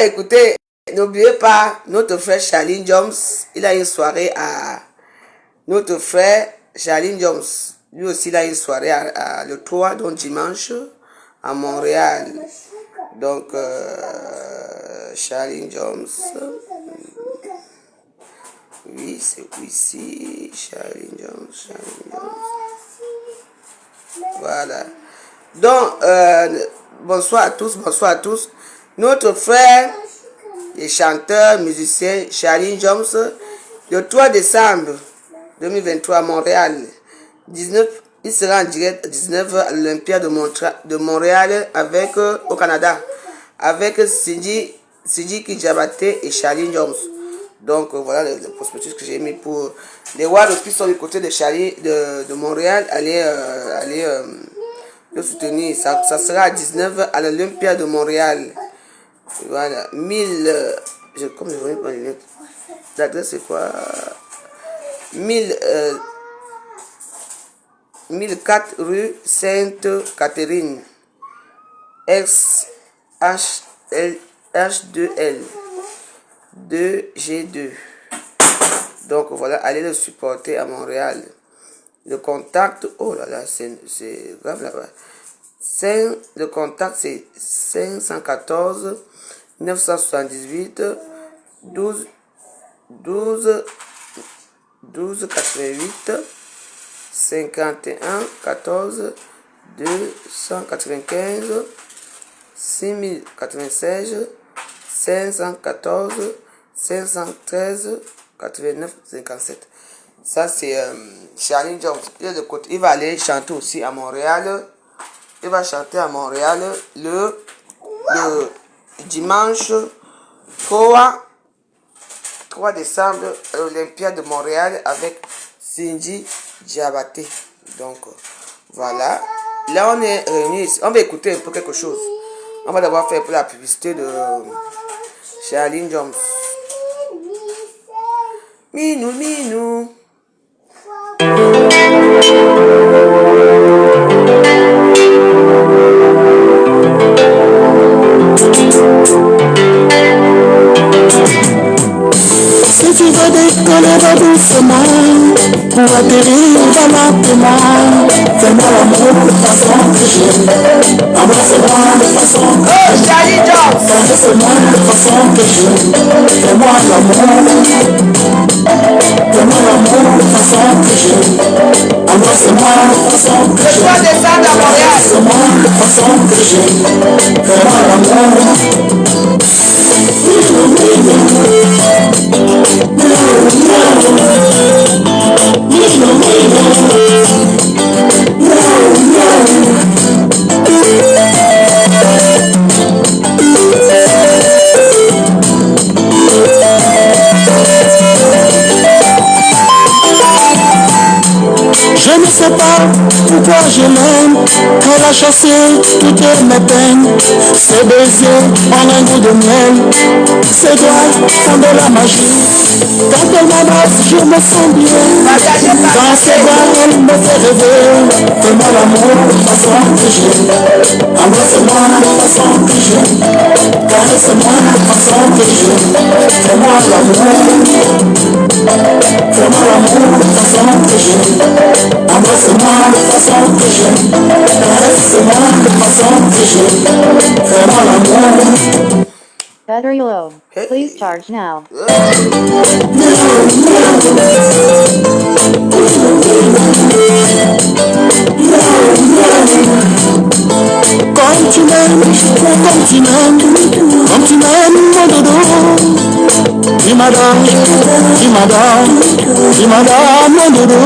Écoutez, n'oubliez pas, notre frère Charlie Jones, il a une soirée à... Notre frère Charlie Jones, lui aussi, il a une soirée le 3, donc dimanche, à Montréal. Donc, Charlie Jones... Oui, c'est ici, Charlie Jones. Voilà. Donc, bonsoir à tous. Notre frère et chanteur, musicien, Charlie Jones, le 3 décembre 2023 à Montréal. 19, il sera en direct à 19h à l'Olympia de Montréal au Canada, avec Sidi Kijabaté et Charlie Jones. Donc voilà le prospectus que j'ai mis pour les Warriors qui sont du côté de Charlie de Montréal. Allez le soutenir. Ça sera à 19h à l'Olympia de Montréal. Voilà. 1000. Comme je ne vois pas les lunettes. L'adresse c'est quoi? 1004 rue Sainte-Catherine. H2L. 2G2. Donc voilà, allez le supporter à Montréal. Le contact, oh là là, c'est grave là-bas. Le contact c'est 514 978 12 88 51 14 295 6096 514 513 89 57. Ça c'est Charlie Jones. Il va aller chanter aussi à Montréal. Il va chanter à Montréal le dimanche 3 décembre à l'Olympia de Montréal avec Cindy Diabaté. Donc voilà. Là on est réunis ici. On va écouter un peu quelque chose. On va d'abord faire pour la publicité de Charlie Jones. Minou, minou. Si tu veux décoller doucement, pour atterrir lentement, fais-moi l'amour de façon que j'aime. Embrasse-moi de façon que j'aime. Caresse-moi de façon que j'aime. Fais-moi l'amour. Fais-moi l'amour de façon que j'aime. Embrasse-moi de façon que j'aime. Caresse-moi de façon que j'aime. Fais-moi l'amour. Je ne sais pas pourquoi je l'aime. Elle a chassé toutes mes peines. Ses baisers ont un goût de miel. Ses doigts font de la magie. Quand elle m'embrasse, je me sens bien. Dans ses doigts, elle me fait rêver. Fais-moi l'amour de façon que j'aime. Embrasse-moi de façon que j'aime. Caresse-moi de façon que j'aime. Fais-moi l'amour. Fais-moi l'amour de façon que j'aime. Embrasse-moi de façon que j'aime. Caresse-moi de façon que j'aime. Fais-moi l'amour. Battery low. Please charge now. Comme tu m'aimes, mon dodo. Tu m'adores, mon dodo.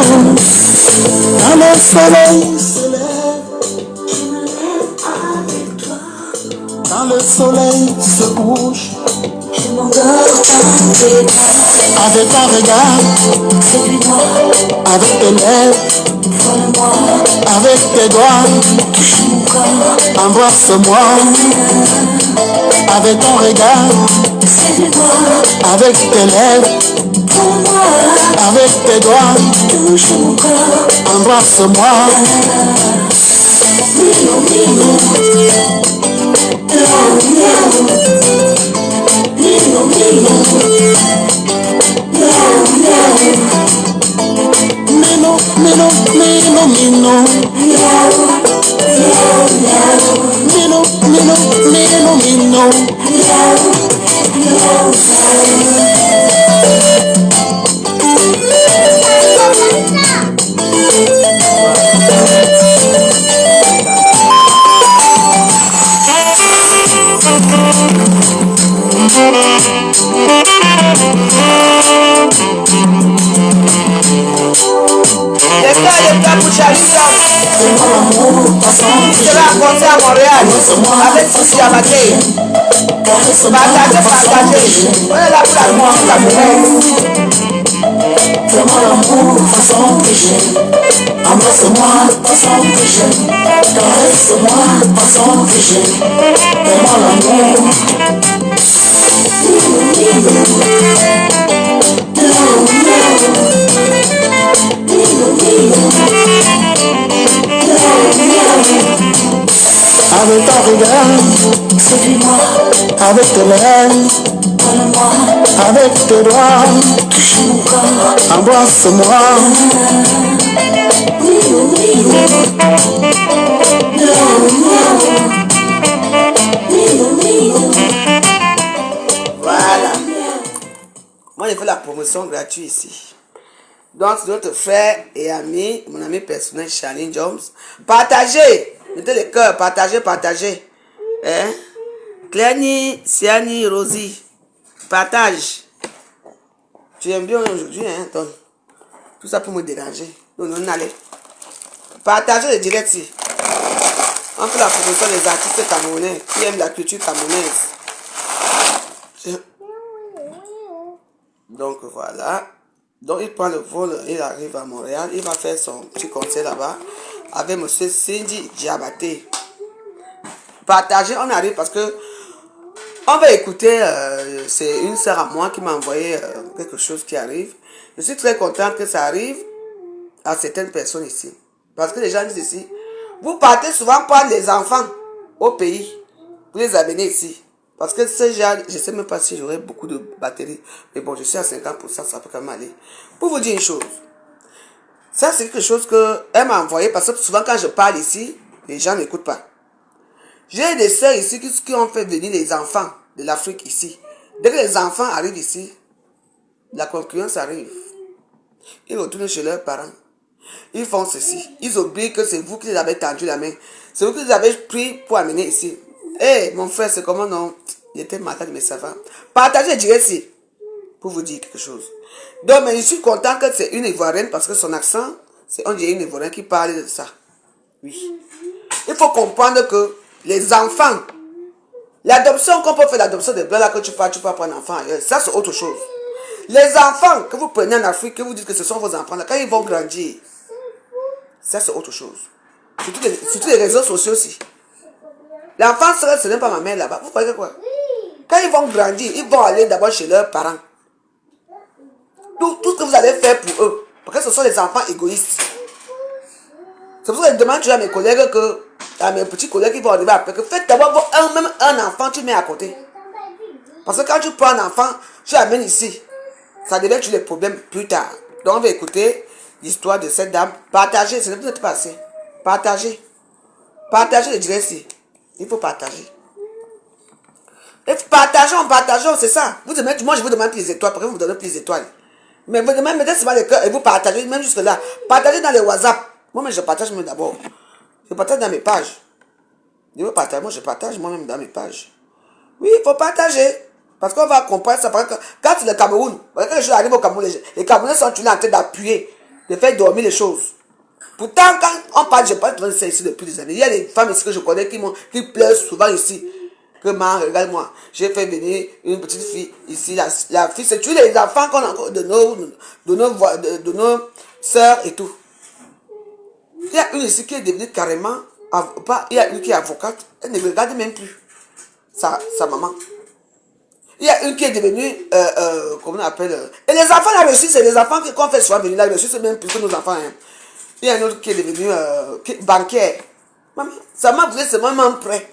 Quand le soleil se lève, quand le soleil se couche, je m'endors dans tes bras. Avec ton regard, séduis-moi. Avec tes lèvres, vole-moi. Avec tes doigts, touche mon corps. Embrasse-moi. Avec ton regard, séduis-moi. Avec tes lèvres, vole-moi. Avec tes doigts, touche mon corps. Embrasse-moi. Minou, minou. know. Les gars pour Charlie Jones. Il sera à concert à Montréal avec Sissi Amaté. Partagez. On est là pour la musique camerounaise. Fais-moi l'amour façon péché. Embrasse-moi façon péché. Caresse-moi façon péché. Fais-moi l'amour. Avec ton regard, séduis-moi. Avec tes lèvres, parle-moi. Avec tes doigts, touche mon corps. Embrasse-moi. Voilà. Moi, j'ai fait la promotion gratuite ici. Donc, c'est notre frère et ami, mon ami personnel, Charlie Jones. Partagez. Mettez les cœurs. Partagez. Hein? Clénie, Siani, Rosie. Partage. Tu aimes bien aujourd'hui, hein, Tom? Tout ça pour me déranger. Non, allez. Partagez le direct ici. On fait la promotion des artistes camerounais qui aiment la culture camerounaise. Donc voilà. Donc il prend le vol, il arrive à Montréal, il va faire son petit concert là-bas avec M. Cindy Diabaté. Partagez, on arrive parce que on va écouter, c'est une sœur à moi qui m'a envoyé quelque chose qui arrive. Je suis très contente que ça arrive à certaines personnes ici. Parce que les gens disent ici, vous partez souvent prendre les enfants au pays, vous les amenez ici. Parce que ce genre, je ne sais même pas si j'aurai beaucoup de batterie. Mais bon, je suis à 50%, ça peut quand même aller. Pour vous dire une chose, ça c'est quelque chose qu'elle m'a envoyé parce que souvent quand je parle ici, les gens n'écoutent pas. J'ai des sœurs ici qui ont fait venir les enfants de l'Afrique ici. Dès que les enfants arrivent ici, la concurrence arrive. Ils retournent chez leurs parents. Ils font ceci. Ils oublient que c'est vous qui les avez tendu la main. C'est vous qui les avez pris pour amener ici. Hé, mon frère, c'est comment non? Il était malade, mais ça va. Partagez direct ici. Pour vous dire quelque chose. Donc, mais je suis content que c'est une Ivoirienne parce que son accent, c'est on dirait une Ivoirienne qui parle de ça. Oui. Il faut comprendre que les enfants, l'adoption qu'on peut faire, l'adoption des blancs là que tu peux prendre un enfant ailleurs, ça c'est autre chose. Les enfants que vous prenez en Afrique, que vous dites que ce sont vos enfants là, quand ils vont grandir, ça c'est autre chose. Surtout les réseaux sociaux aussi. L'enfant serait, ce n'est pas ma mère là-bas. Vous voyez quoi? Quand ils vont grandir, ils vont aller d'abord chez leurs parents. Tout ce que vous allez faire pour eux, parce que ce sont des enfants égoïstes. C'est pour ça que je demande toujours à mes collègues à mes petits collègues qui vont arriver après, que faites d'abord même un enfant, tu mets à côté. Parce que quand tu prends un enfant, tu l'amènes ici. Ça devient tous les problèmes plus tard. Donc on va écouter l'histoire de cette dame. Partagez, ce n'est peut-être pas assez. Partagez. Partagez le direct ici. Il faut partager. Et partageons, c'est ça. Moi je vous demande plus les étoiles, parce que vous me donnez plus les étoiles. Mais vous demandez, mettez souvent les cœurs et vous partagez, même jusque là. Partagez dans les WhatsApp. Moi-même je partage même d'abord. Je partage dans mes pages. Je veux partager, moi je partage moi-même dans mes pages. Oui, il faut partager. Parce qu'on va comprendre ça. Parce que quand c'est le Cameroun, quand les choses arrivent au Cameroun, les Camerounais sont toujours en train d'appuyer, de faire dormir les choses. Pourtant, quand on parle, je parle de ça ici depuis des années. Il y a des femmes ici que je connais qui pleurent souvent ici. Que regarde-moi, j'ai fait venir une petite fille ici. La fille, c'est tous les enfants qu'on a encore de nos sœurs et tout. Il y a une ici qui est devenue carrément, il y a une qui est avocate, elle ne regarde même plus sa maman. Il y a une qui est devenue, comment on appelle, et les enfants là reçus, c'est les enfants qu'on fait souvent venir là reçus, c'est même plus que nos enfants. Hein. Il y a une autre qui est devenue banquière. Maman, sa maman voulait seulement prêt.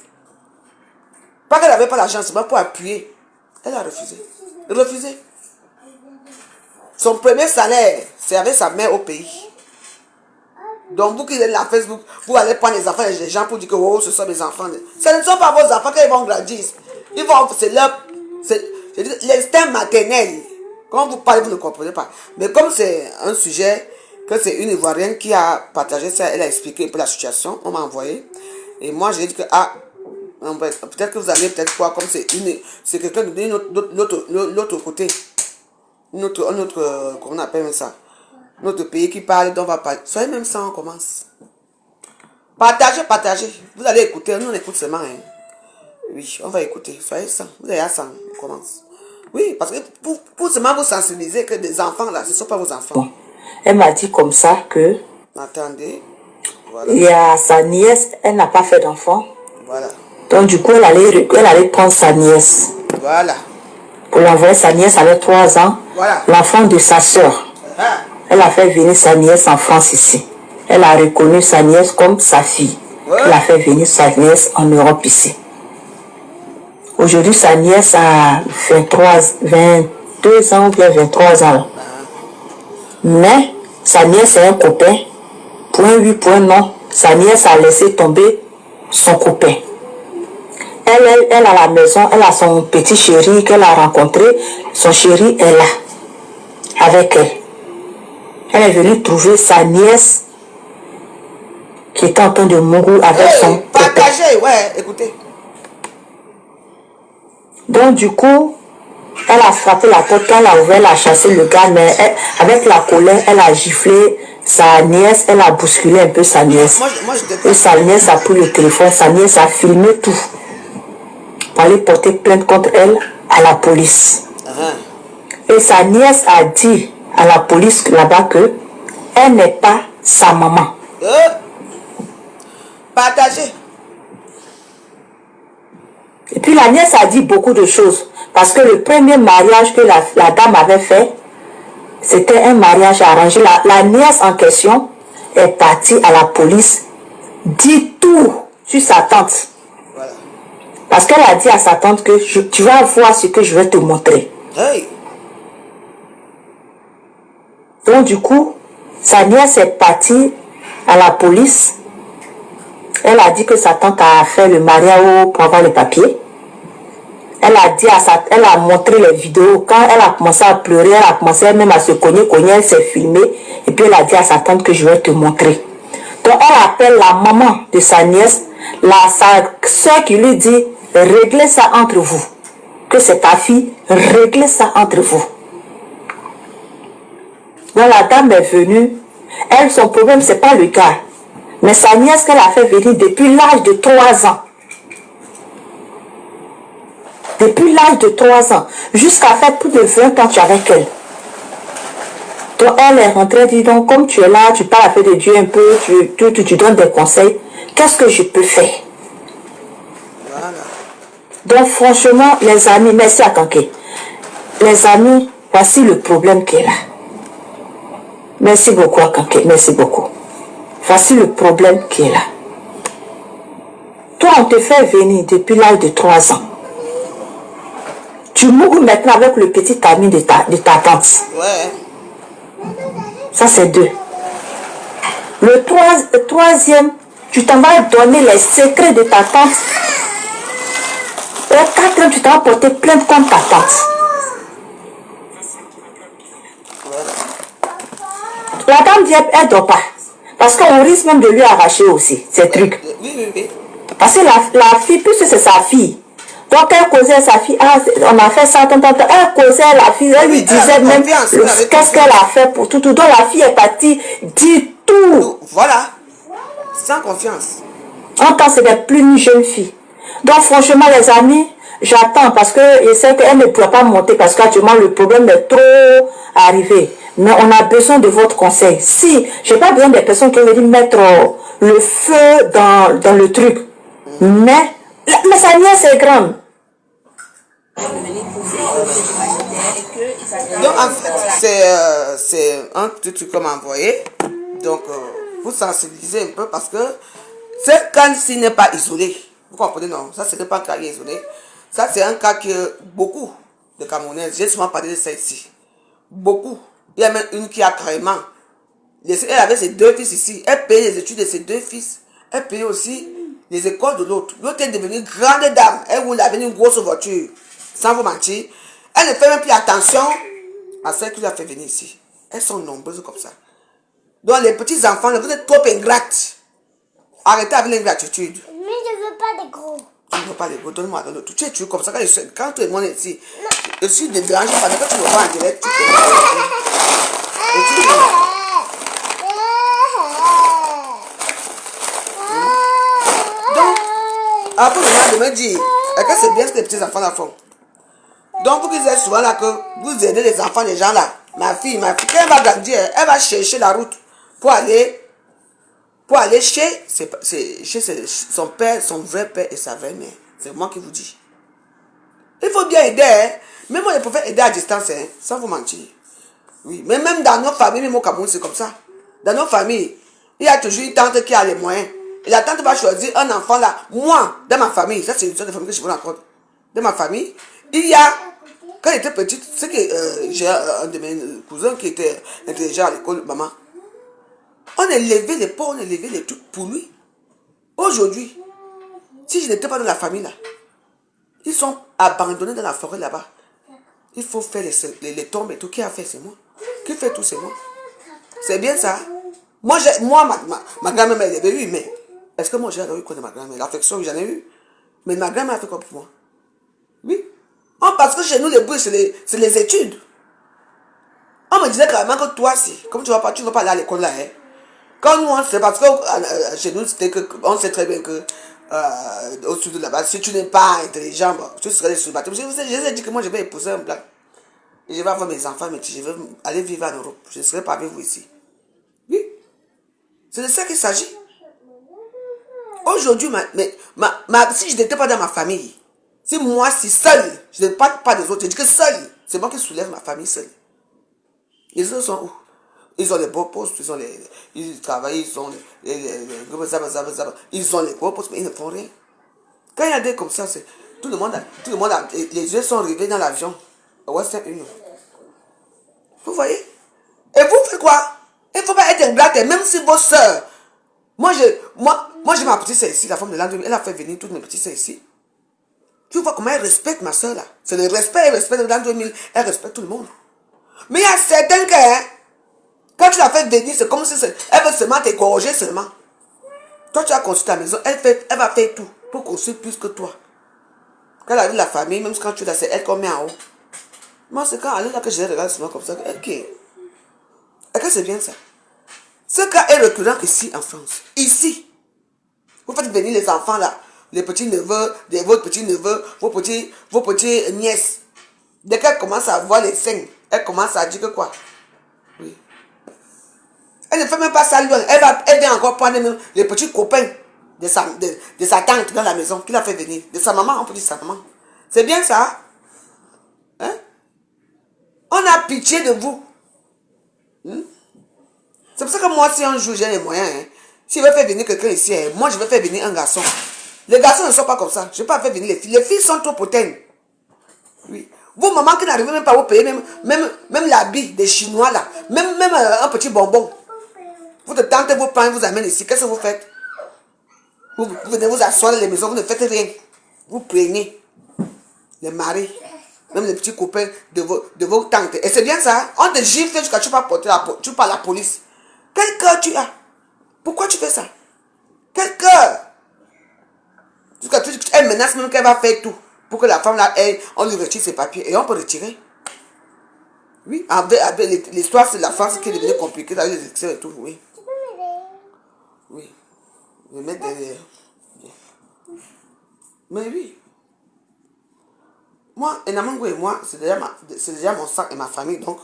Pas qu'elle n'avait pas l'argent, seulement pour appuyer. Elle a refusé. Refusé. Son premier salaire, c'est avec sa mère au pays. Donc vous qui êtes là Facebook, vous allez prendre les enfants des gens pour dire que oh, ce sont mes enfants. Ce ne sont pas vos enfants quand ils vont grandir. Ils vont, c'est leur, c'est l'instinct maternel. Quand vous parlez, vous ne comprenez pas. Mais comme c'est un sujet, que c'est une Ivoirienne qui a partagé ça, elle a expliqué un peu la situation, on m'a envoyé. Et moi, j'ai dit que, peut-être que vous allez peut-être voir comme c'est quelqu'un de l'autre côté. Un autre, comment on appelle ça? Notre pays qui parle, dont on va parler. Soyez même ça, on commence. Partagez. Vous allez écouter, nous on écoute seulement. Hein. Oui, on va écouter. Soyez ça. Vous allez à ça, on commence. Oui, parce que pour seulement vous sensibiliser que des enfants là, ce ne sont pas vos enfants. Bon. Elle m'a dit comme ça que... Attendez. Voilà. Il y a sa nièce, elle n'a pas fait d'enfant. Voilà. Donc du coup, elle allait prendre sa nièce. Voilà. Pour l'envoyer, sa nièce avait 3 ans. Voilà. L'enfant de sa soeur. Elle a fait venir sa nièce en France ici. Elle a reconnu sa nièce comme sa fille. Ouais. Elle a fait venir sa nièce en Europe ici. Aujourd'hui, sa nièce a 22 ans ou bien 23 ans. Mais sa nièce est un copain. Point oui, point non. Sa nièce a laissé tomber son copain. Elle à la maison, elle a son petit chéri qu'elle a rencontré. Son chéri est là, avec elle. Elle est venue trouver sa nièce qui était en train de mourir avec son partagez, ouais, écoutez. Donc du coup, elle a frappé la porte, quand elle a ouvert, elle a chassé le gars, mais avec la colère, elle a giflé sa nièce, elle a bousculé un peu sa nièce. Et sa nièce a pris le téléphone, sa nièce a filmé tout. Pour aller porter plainte contre elle à la police. Et sa nièce a dit à la police là-bas que elle n'est pas sa maman. Partagez. Et puis la nièce a dit beaucoup de choses. Parce que le premier mariage que la dame avait fait, c'était un mariage arrangé. La nièce en question est partie à la police, dit tout sur sa tante. Voilà. Parce qu'elle a dit à sa tante que tu vas voir ce que je vais te montrer. Hey. Donc du coup, sa nièce est partie à la police. Elle a dit que sa tante a fait le mariage pour avoir les papiers. Elle a dit elle a montré les vidéos. Quand elle a commencé à pleurer, elle a commencé même à se cogner, elle s'est filmée. Et puis elle a dit à sa tante que je vais te montrer. Donc elle appelle la maman de sa nièce, sa soeur qui lui dit, réglez ça entre vous. Que c'est ta fille, réglez ça entre vous. Donc la dame est venue. Elle, son problème, c'est pas le gars. Mais sa nièce qu'elle a fait venir depuis l'âge de 3 ans. Depuis l'âge de 3 ans. Jusqu'à faire plus de 20 ans, tu es avec elle. Donc elle est rentrée et dit, donc comme tu es là, tu parles avec de Dieu un peu, tu donnes des conseils. Qu'est-ce que je peux faire? Voilà. Donc franchement, les amis, merci à Kanké. Les amis, voici le problème qui est là. Merci beaucoup à Kanké, merci beaucoup. Voici le problème qui est là. Toi, on te fait venir depuis l'âge de 3 ans. Tu mourras maintenant avec le petit ami de ta tante. Ouais. Ça, c'est 2. Le troisième, tu t'en vas donner les secrets de ta tante. Le 4e, tu t'en vas porter plainte contre ta tante. La dame dit, elle ne dort pas. Parce qu'on risque même de lui arracher aussi ces trucs. Oui. Parce que la fille, puisque c'est sa fille. Donc elle causait à sa fille, on a fait ça, elle causait à la fille, elle lui disait même qu'est-ce qu'elle a fait pour tout. Donc la fille est partie, dit tout. Voilà. Sans confiance. En tant que c'est plus une jeune fille. Donc franchement les amis, j'attends parce que je sais qu'elle ne pourra pas monter parce qu'actuellement le problème est trop arrivé. Mais on a besoin de votre conseil. Si, je n'ai pas besoin des personnes qui veulent mettre le feu dans le truc. Mais sa nièce est grande. Donc en fait, c'est un truc comme envoyé. Donc, vous sensibilisez un peu parce que c'est quand s'il n'est pas isolé. Vous comprenez, non? Ça, ce n'est pas un cas isolé. Ça, c'est un cas que beaucoup de Camerounais, j'ai souvent parlé de ça ici. Beaucoup. Il y a même une qui a carrément. Elle avait ses 2 fils ici. Elle payait les études de ses 2 fils. Elle payait aussi les écoles de l'autre. L'autre est devenue grande dame. Elle voulait avoir une grosse voiture. Sans vous mentir. Elle ne fait même plus attention à celles qui lui a fait venir ici. Elles sont nombreuses comme ça. Donc les petits enfants, vous êtes trop ingrates. Arrêtez avec l'ingratitude. Mais je veux pas des gros. Tu ne veux pas les gros, donne-moi. Tu es comme ça. Quand tu es mon ici, je suis dérangé parce que tu me vois en direct. Tu donc, après le moment de me dire, est-ce que c'est bien ce que les petits enfants là font? Donc, vous qui êtes souvent là, que vous aidez les enfants, les gens là. Ma fille, quand elle va grandir, elle va chercher la route pour aller chez son père, son vrai père et sa vraie mère. C'est moi qui vous dis. Il faut bien aider. Hein. Même moi, je préfère aider à distance, hein, sans vous mentir. Oui, mais même dans nos familles, même au Cameroun, c'est comme ça. Dans nos familles, il y a toujours une tante qui a les moyens. Et la tante va choisir un enfant là. Moi, dans ma famille, ça c'est une sorte de famille que je vous raconte. Dans ma famille, il y a, quand j'étais petite, c'est que j'ai un de mes cousins qui était intelligent à l'école, maman. On élevait les pauvres, on élevait les trucs pour lui. Aujourd'hui, si je n'étais pas dans la famille là, ils sont abandonnés dans la forêt là-bas. Il faut faire les tombes et tout. Qui a fait? C'est moi. Qui fait tout? C'est moi. C'est bien ça. Moi, ma grand-mère m'a élevé, oui, mais est-ce que moi j'ai eu quoi de ma grand-mère? L'affection, j'en ai eu. Mais ma grand-mère a fait quoi pour moi? Oui. Oh, parce que chez nous, les bruits, c'est les études. On me disait carrément que toi, si, comme tu ne vas pas aller à l'école là, hein. Quand nous, c'est parce que chez nous, c'était que, on sait très bien que au-dessus de là-bas, si tu n'es pas intelligent, bon, tu serais sur le bateau. Je vous ai dit que moi, je vais épouser un blanc. Et je vais avoir mes enfants, mais je vais aller vivre en Europe. Je ne serai pas avec vous ici. Oui. C'est de ça qu'il s'agit. Aujourd'hui, si je n'étais pas dans ma famille, si moi, si seul, je ne parle pas des autres, je dis que seul, c'est moi qui soulève ma famille seule. Les autres sont où? Ils ont les beaux postes, ils travaillent, ils ont les beaux postes, mais ils ne font rien. Quand il y a des comme ça, c'est tout le monde les yeux sont rivés dans l'avion. Western Union. Vous voyez? Et vous faites quoi? Il ne faut pas être ingrate, même si vos soeurs. Moi, j'ai ma petite sœur ici, la femme de l'an 2000, elle a fait venir toutes mes petites sœurs ici. Tu vois comment elle respecte ma soeur là? C'est le respect, elle respecte de l'an 2000, elle respecte tout le monde. Mais il y a certains cas, hein, quand tu la fais venir, c'est comme si elle veut seulement t'égorger seulement. Toi, tu as construit ta maison, elle va faire tout pour construire plus que toi. Quand elle a vu la famille, même quand tu l'as, c'est elle qu'on met en haut. Moi, c'est quand elle est là que je regarde seulement comme ça. Ok. Est-ce que c'est bien ça? Ce cas est récurrent ici en France. Ici. Vous faites venir les enfants là, les petits neveux, votre petit neveu, vos petits nièces. Dès qu'elle commence à voir les seins, elle commence à dire que quoi? Oui. Elle ne fait même pas ça loin. Elle vient encore prendre même les petits copains de sa tante dans la maison qui l'a fait venir. De sa maman, on peut dire sa maman. C'est bien ça? Hein? On a pitié de vous. C'est pour ça que moi, si un jour j'ai les moyens, hein, si je veux faire venir quelqu'un ici, hein, moi je vais faire venir un garçon. Les garçons ne sont pas comme ça. Je ne vais pas faire venir les filles. Les filles sont trop potentes. Oui. Vos mamans qui n'arrivent même pas à vous payer, même l'habit des Chinois là, même un petit bonbon. Votre tante vous prend, vous amène ici. Qu'est-ce que vous faites? Vous venez vous asseoir dans les maisons, vous ne faites rien. Vous prenez les maris, même les petits copains de vos tantes. Et c'est bien ça. On te gifle jusqu'à tu pas porter tu parles à la police. Quel cœur tu as? Pourquoi tu fais ça? Quel cœur? Jusqu'à elle menace même qu'elle va faire tout pour que la femme là, on lui retire ses papiers. Et on peut retirer. Oui, avec l'histoire, c'est la France qui est devenue compliquée avec les élections et tout, oui. Tu peux m'aider? Oui. Je vais mettre derrière. Mais oui. Moi, Enamangou et moi, c'est déjà mon sang et ma famille, donc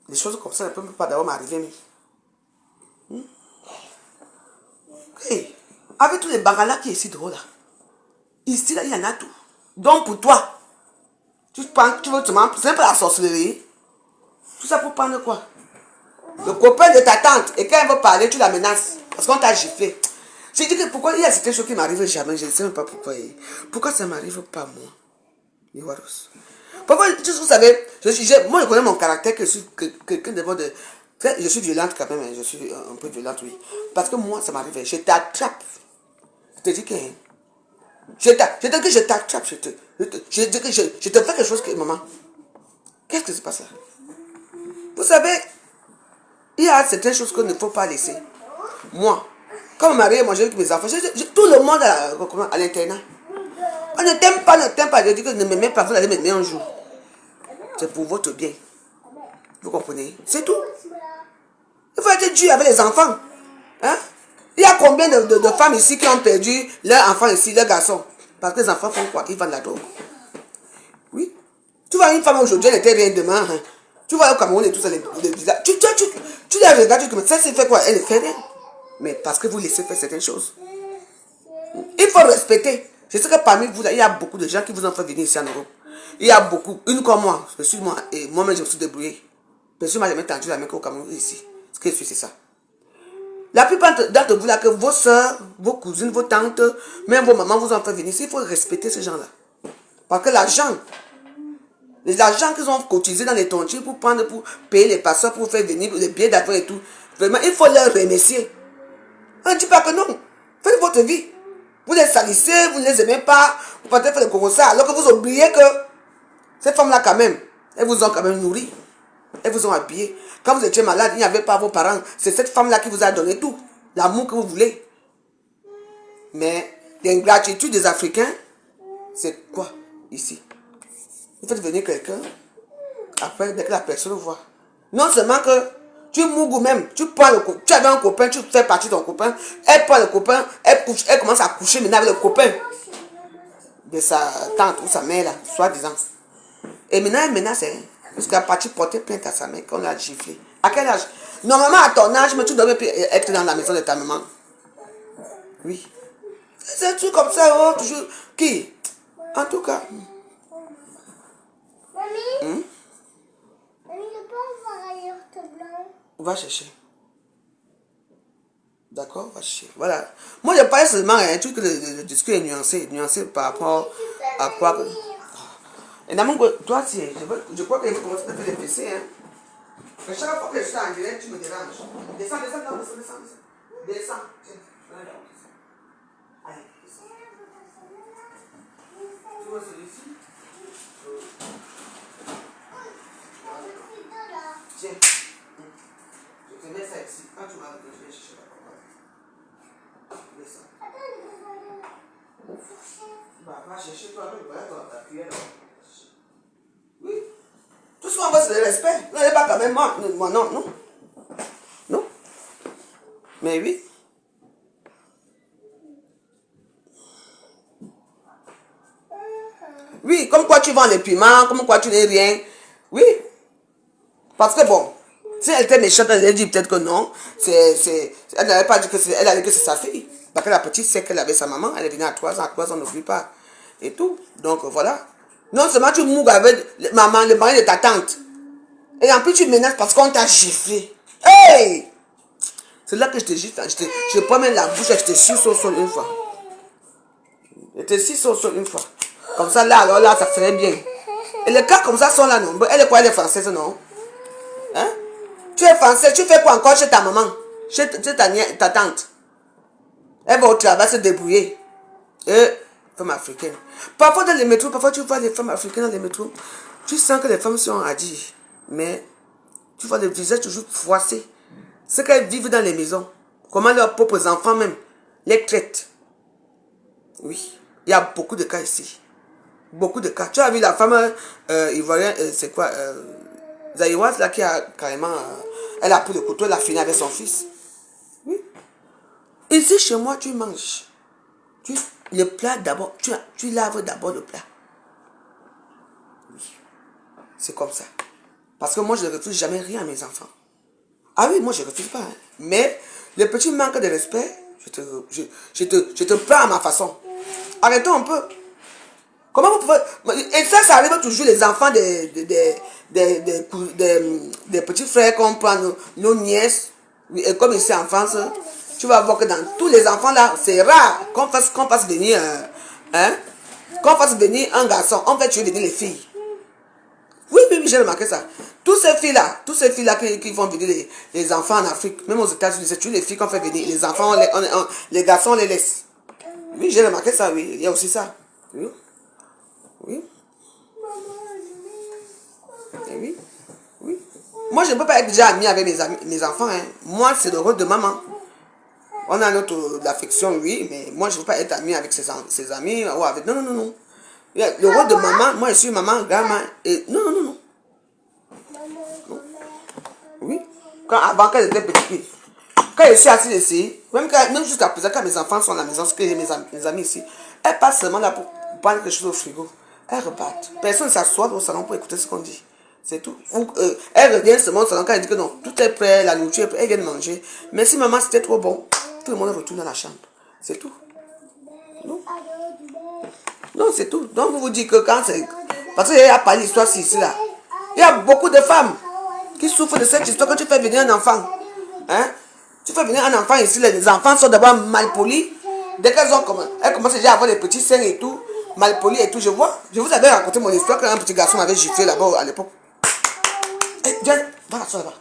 les choses comme ça ne peuvent pas d'abord m'arriver. Hey, avec tous les bangala qui est ici dehors là, ici là, il y en a tout. Donc pour toi, tu veux te mentir, c'est un peu la sorcellerie. Tout ça pour prendre quoi? Le copain de ta tante, et quand elle veut parler, tu la menaces. Parce qu'on t'a giflé. J'ai dit que pourquoi il y a certaines choses qui m'arrivent jamais, je ne sais même pas pourquoi. Pourquoi ça ne m'arrive pas moi? Pourquoi, vous savez, moi je connais mon caractère, que je suis quelqu'un de... Je suis violente quand même, je suis un peu violente, oui. Parce que moi, ça m'arrive, je t'attrape. Je te dis que... Je t'attrape, je te fais quelque chose que... Maman, qu'est-ce qui se passe là? Vous savez, il y a certaines choses qu'il ne faut pas laisser. Moi, quand mon mari est mangé avec mes enfants, tout le monde à l'internat. On ne t'aime pas, je dis que ne m'aimez pas, vous allez m'aimer un jour. C'est pour votre bien. Vous comprenez? C'est tout. Il faut être dur avec les enfants. Hein? Il y a combien de femmes ici qui ont perdu leurs enfants ici, leurs garçons? Parce que les enfants font quoi? Ils vendent la drogue. Oui. Tu vois une femme aujourd'hui, elle n'était rien demain. Hein? Tu vois au Cameroun et tout ça, tu les regardes, tu dis, ça c'est fait quoi? Elle ne fait rien. Mais parce que vous laissez faire certaines choses. Il faut respecter. Je sais que parmi vous, il y a beaucoup de gens qui vous ont fait venir ici en Europe. Il y a beaucoup, une comme moi, je suis moi, et moi-même je me suis débrouillé. Personne ne m'a jamais tendu la main au Cameroun ici. Ce que je suis, c'est ça. La plupart d'entre vous là, que vos soeurs, vos cousines, vos tantes, même vos mamans vous ont fait venir ici, il faut respecter ces gens-là. Parce que l'argent, les agents qu'ils ont cotisé dans les tontines pour prendre, pour payer les passeurs, pour faire venir les billets d'avion et tout, vraiment, il faut leur remercier. On ne dit pas que non. Faites votre vie. Vous les salissez, vous ne les aimez pas, vous partez faire le corosas, alors que vous oubliez que ces femmes-là, quand même, elles vous ont quand même nourri. Elles vous ont habillé. Quand vous étiez malade, il n'y avait pas vos parents. C'est cette femme-là qui vous a donné tout. L'amour que vous voulez. Mais l'ingratitude des Africains, c'est quoi ici? Vous faites venir quelqu'un, après, dès que la personne voit. Non seulement que tu mougou même, tu avais un copain, tu fais partie de ton copain, elle prend le copain, elle commence à coucher maintenant avec le copain de sa tante ou sa mère là, soi-disant. Et maintenant, elle menace, parce qu'elle a parti porter plainte à sa mère, qu'on l'a giflé. À quel âge? Normalement, à ton âge, mais tu devrais être dans la maison de ta maman. Oui. C'est un truc comme ça, oh, toujours. Qui? En tout cas. Mamie? Mamie, je peux avoir un yaourt blanc? Va chercher. D'accord, va chercher. Voilà. Moi, je parle seulement un truc que le discours est nuancé. Nuancé par rapport à quoi que... Et d'abord, toi, je crois qu'il faut commencer à faire des PC. Hein. Mais chaque fois que je suis en direct, tu me déranges. Descends. Descends. Allez. Tu vois celui-ci? Tiens. Je te mets ça ici. Quand tu vas je vais chercher la papa. Descends. Bah, va chercher toi-même. Voilà, ta cuillère là. Oui. Tout ce qu'on veut, c'est le respect. Vous n'allez pas quand même moi. Non. Non. Mais oui. Oui, comme quoi tu vends les piments, comme quoi tu n'es rien. Oui. Parce que bon, si elle était méchante, elle allait dire peut-être que non. Elle n'avait pas dit que c'est, elle allait que c'est sa fille. Parce que la petite sait qu'elle avait sa maman, elle est venue à 3 ans, on n'oublie pas. Et tout. Donc voilà. Non seulement tu mougues avec le mari de ta tante. Et en plus tu menaces parce qu'on t'a giflé. Hey! C'est là que je te gifle. Je prends même la bouche et je te suce au sol une fois. Je te suce au sol une fois. Comme ça là, alors là, ça serait bien. Et les cas comme ça sont là, non? Elle est quoi, elle est française, non? Hein? Tu es français, tu fais quoi encore chez ta maman? Chez ta tante? Elle va au travail se débrouiller. Femmes africaines. Parfois dans les métros, parfois tu vois les femmes africaines dans les métros. Tu sens que les femmes sont hadies. Mais tu vois le visage toujours froissé. C'est qu'elles vivent dans les maisons. Comment leurs propres enfants même les traitent. Oui. Il y a beaucoup de cas ici. Beaucoup de cas. Tu as vu la femme ivoirienne, c'est quoi Zaïwaz là qui a carrément... elle a pris le couteau, elle a fini avec son fils. Oui. Ici chez moi, tu manges. Le plat d'abord, tu laves d'abord le plat. Oui. C'est comme ça. Parce que moi, je ne refuse jamais rien à mes enfants. Ah oui, moi, je ne refuse pas. Hein. Mais le petit manque de respect, je te prends à ma façon. Arrêtons un peu. Comment vous pouvez... Et ça arrive toujours les enfants des petits frères qu'on prend, nos nièces. Et comme ici en France, tu vas voir que dans tous les enfants là, c'est rare qu'on fasse venir un garçon. On fait tuer venir les filles. Oui, j'ai remarqué ça. Toutes ces filles-là qui font venir les enfants en Afrique, même aux États-Unis, c'est tuer les filles qu'on fait venir. Les enfants, les garçons, on les laisse. Oui, j'ai remarqué ça, oui. Il y a aussi ça. Oui. Oui. Et oui. Oui. Moi, je ne peux pas être déjà ami avec mes enfants. Hein. Moi, c'est le rôle de maman. On a notre l'affection, oui, mais moi, je ne veux pas être ami avec ses amis. Ou avec... Non, non, non, non. Le rôle de maman, moi, je suis maman, grand-maman. Et non, non, non, non. Oui. Avant qu'elle était petite, quand je suis assise ici, même jusqu'à présent, quand mes enfants sont à la maison, parce que j'ai mes amis ici, elles passent seulement là pour prendre quelque chose au frigo. Elles repartent. Personne ne s'assoit au salon pour écouter ce qu'on dit. C'est tout. Elles reviennent seulement au salon quand elles disent que non, tout est prêt, la nourriture est prête, elles viennent manger. Mais si maman c'était trop bon, tout le monde retourne dans la chambre. C'est tout. Non, non c'est tout. Donc vous vous dites que quand c'est... Parce qu'il y a pas l'histoire ici, là. Il y a beaucoup de femmes qui souffrent de cette histoire quand tu fais venir un enfant. Hein? Tu fais venir un enfant ici, les enfants sont d'abord mal polis. Dès qu'elles commencent déjà à avoir des petits seins et tout, mal polis et tout, je vous avais raconté mon histoire quand un petit garçon m'avait giflé là-bas à l'époque. Hey, viens, va t'asseoir là-bas.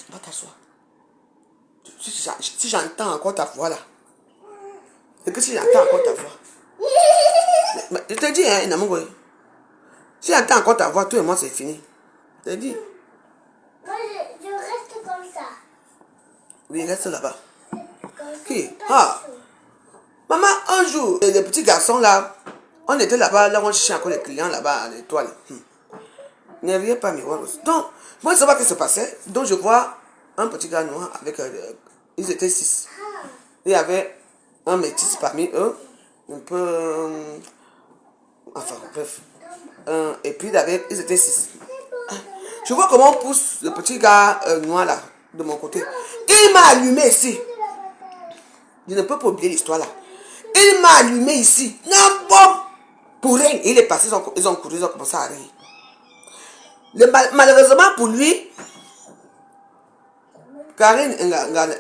Va t'asseoir. Si j'entends encore ta voix là, et que si j'entends encore ta voix, mais je te dis, hein, Namungoy, si j'entends encore ta voix, tout et moi c'est fini. Je te dis. Moi, je reste comme ça. Oui, reste là-bas. Qui? Ah! Maman, un jour, les petits garçons là, on était là-bas, là on cherchait encore les clients là-bas à l'étoile. Ne riez pas, mes roses. Donc, moi je ne sais pas ce qui se passait. Donc je vois un petit gars noir avec... ils étaient 6. Il y avait un métis parmi eux, un peu... enfin, bref. Et puis ils étaient 6. Je vois comment on pousse le petit gars noir là, de mon côté. Il m'a allumé ici. Je ne peux pas oublier l'histoire là. Il m'a allumé ici. Non, bon. Pour rien. Il est passé, ils ont couru, ils ont commencé à rire. Malheureusement pour lui, Karine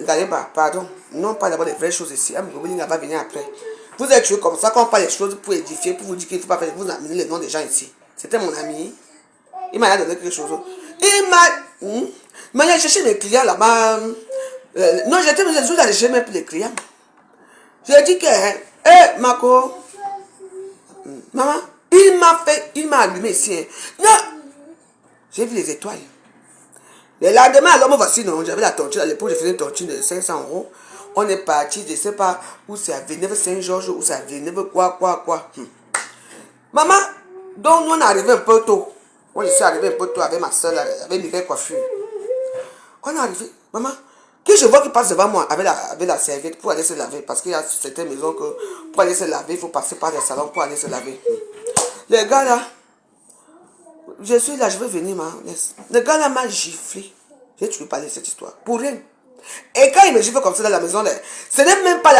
Ngaliba, pardon, non pas d'abord les vraies choses ici. Il va venir après. Vous êtes tués comme ça, quand on parle des choses pour édifier, pour vous dire qu'il ne faut pas faire, vous amenez les noms des gens ici. C'était mon ami. Il m'a donné quelque chose. Il m'a cherché mes clients là-bas. Non, j'étais allé chercher mes clients. J'ai dit que, hé, Marco, maman, il m'a allumé ici. Hein. Non, j'ai vu les étoiles. Le lendemain, alors me voici, non, j'avais la tontine à l'époque, j'ai fait une tontine de 500 €. On est parti, je ne sais pas où c'est à Venève Saint-Georges, où c'est à Venève, quoi. Maman, donc nous on est arrivé un peu tôt. Moi je suis arrivé un peu tôt avec ma soeur, avec Mireille Coiffure. On est arrivé, maman, que je vois qui passe devant moi avec la serviette pour aller se laver. Parce qu'il y a certaines maisons que pour aller se laver, il faut passer par les salons pour aller se laver. Les gars là, je suis là, je veux venir, le gars là m'a giflé. J'ai toujours parlé de cette histoire. Pour rien. Et quand il me gifle comme ça dans la maison, ce n'est même pas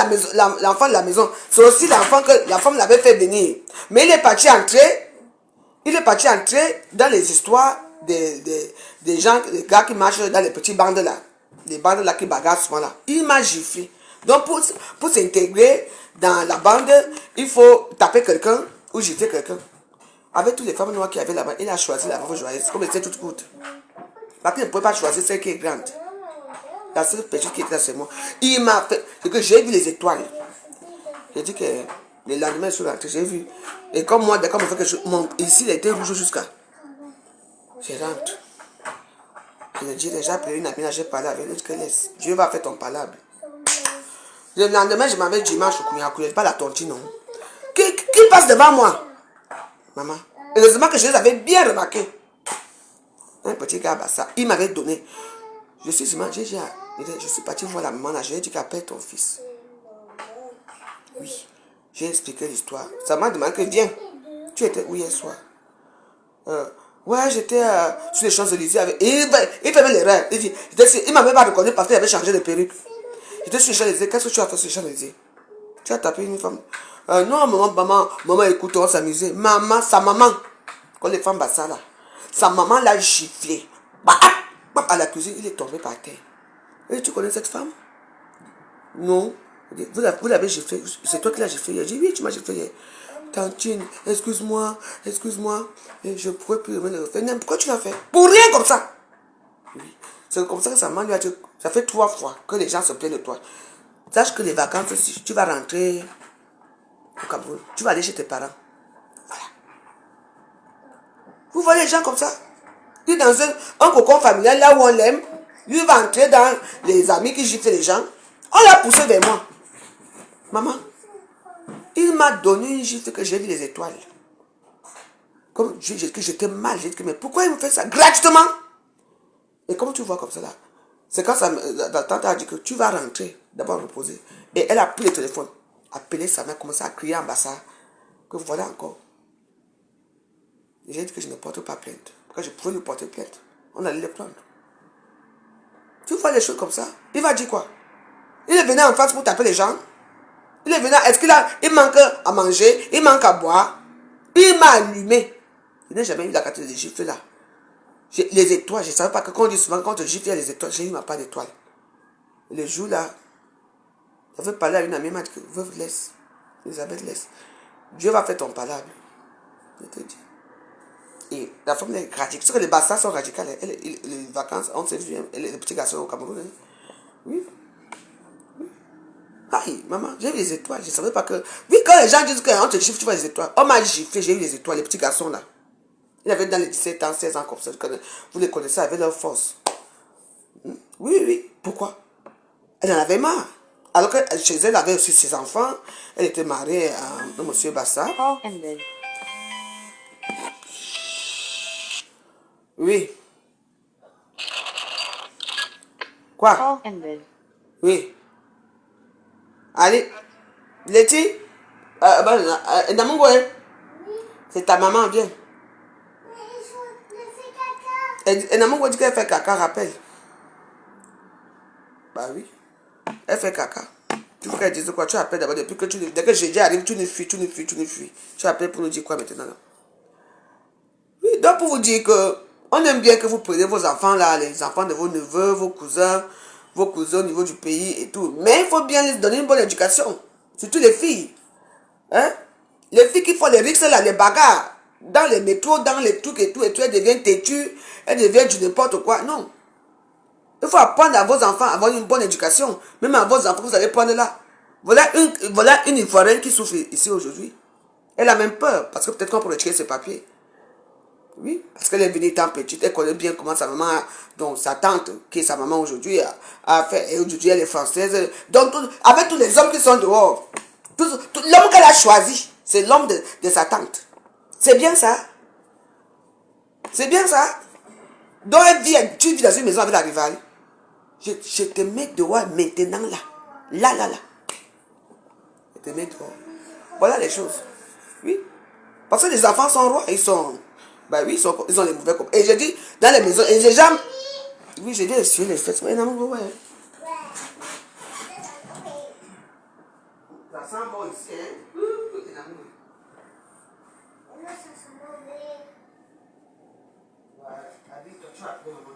l'enfant de la maison. C'est aussi l'enfant que la femme l'avait fait venir. Mais il est parti entrer. Dans les histoires des gens, des gars qui marchent dans les petits bandes là. Les bandes là qui bagarrent souvent là. Il m'a giflé. Donc pour s'intégrer dans la bande, il faut taper quelqu'un ou gifler quelqu'un. Avec toutes les femmes noires qu'il y avait là-bas, il a choisi la femme joyeuse, comme elle était toute courte. Parce qu'il ne pouvait pas choisir celle qui est grande. La seule petite qui était là, c'est moi. Il m'a fait. C'est que j'ai vu les étoiles. J'ai dit que le lendemain, je suis rentré, j'ai vu. Et comme moi, dès qu'on me fait quelque chose, ici, il a été rouge jusqu'à. Je rentre. Je lui dis, déjà appelé une amie, j'ai parlé avec elle, que laisse. Dieu va faire ton palabre. Le lendemain, je m'avais dit, dimanche, je ne connais pas la tontine, non. Qui passe devant moi? Maman. Heureusement que je les avais bien remarqués. Un petit gars, ça, il m'avait donné. Je suis parti voir la maman là. Je lui ai dit qu'appelle ton fils. Oui. J'ai expliqué l'histoire. Ça m'a demandé que viens. Tu étais où hier soir? Ouais, j'étais sur les Champs-Élysées avec. Il fait l'erreur. Il m'avait pas reconnu parce qu'il avait changé de perruque. J'étais sur les Champs-Élysées. Qu'est-ce que tu as fait sur les Champs-Élysées? Tu as tapé une femme. Non, maman, écoute, on s'amusait. Sa maman, quand les femmes basses là, sa maman l'a giflé. À la cuisine, il est tombé par terre. Et tu connais cette femme? Non. Vous l'avez giflé. C'est toi qui l'as giflé. Il a dit, oui, tu m'as giflé. Tantine, excuse-moi. Et je pourrais plus le faire. Pourquoi tu l'as fait? Pour rien comme ça. Oui. C'est comme ça que sa maman lui a dit, ça fait 3 fois que les gens se plaignent de toi. Sache que les vacances, si tu vas rentrer au Cameroun, tu vas aller chez tes parents. Voilà. Vous voyez les gens comme ça? Puis dans un cocon familial, là où on l'aime, lui va entrer dans les amis qui giflent les gens. On l'a poussé vers moi. Maman, il m'a donné une gifle que j'ai vu les étoiles. Comme que j'étais mal, j'ai dit, mais pourquoi il me fait ça gratuitement? Et comment tu vois comme ça là? C'est quand la tante a dit que tu vas rentrer, d'abord reposer. Et elle a pris le téléphone, appelé sa mère, commencé à crier en bas ça, que voilà encore. Et j'ai dit que je ne porte pas plainte. Parce que je pouvais lui porter plainte. On allait le prendre. Tu vois les choses comme ça? Il va dire quoi? Il est venu en face pour taper les gens. Il est venu, est-ce il manque à manger, il manque à boire. Il m'a allumé. Je n'ai jamais eu la carte de gifle là. Les étoiles, je ne savais pas que quand on dit souvent, quand on gifle, il y a les étoiles. J'ai eu ma part d'étoiles. Le jour là, j'avais parlé à une amie, elle m'a dit que veuve laisse. Elisabeth laisse. Dieu va faire ton palabre. Je te dis. Et la femme est radicale. Parce que les bastards sont radicales. Les vacances, on s'est vu, les petits garçons au Cameroun. Hein. Oui. Aïe, maman, j'ai eu les étoiles. Je ne savais pas que. Oui, quand les gens disent qu'on te gifle, tu vois les étoiles. On m'a giflé, j'ai eu les étoiles, les petits garçons là. Ils avaient dans les 17 ans, 16 ans comme ça. Vous les connaissez avec leur force. Oui, oui. Pourquoi? Elle en avait marre. Alors que chez elle, elle avait aussi ses enfants. Elle était mariée à monsieur Bassa. Oui. Quoi? Oui. Allez. Letty? C'est ta maman, viens. Et Namungo dit qu'elle fait caca, rappelle. Bah oui. Elle fait caca. Tu veux qu'elle dise quoi? Tu appelles d'abord depuis que dès que jeudi arrive, tu ne fuis. Tu appelles pour nous dire quoi maintenant là? Oui, donc pour vous dire que on aime bien que vous preniez vos enfants là, les enfants de vos neveux, vos cousins au niveau du pays et tout. Mais il faut bien les donner une bonne éducation. Surtout les filles. Hein? Les filles qui font les rixes là, les bagarres, dans les métros, dans les trucs et tout, elles deviennent têtues, elles deviennent du n'importe quoi. Non. Il faut apprendre à vos enfants à avoir une bonne éducation. Même à vos enfants, vous allez prendre là. Voilà une Ivoirienne qui souffre ici aujourd'hui. Elle a même peur, parce que peut-être qu'on pourrait retirer ses papiers. Oui, parce qu'elle est venue étant petite, elle connaît bien comment sa maman, donc sa tante, qui est sa maman aujourd'hui, a fait, et aujourd'hui elle est française. Donc, avec tous les hommes qui sont dehors, l'homme qu'elle a choisi, c'est l'homme de sa tante. C'est bien ça. C'est bien ça. Donc elle dit, tu vis dans une maison avec la rivale. Je te mets dehors maintenant là. Là. Je te mets dehors. Voilà les choses. Oui. Parce que les enfants sont rois, ils sont... Bah oui, ils ont les mauvais copains. Et je dis, dans les maisons, et j'ai jamais... Oui, j'ai dit essuyer les fesses. Ouais, non, ouais. Ça sent bon ici, hein. Ça sent mauvais. Ouais, habille-toi, tu vas appeler maman.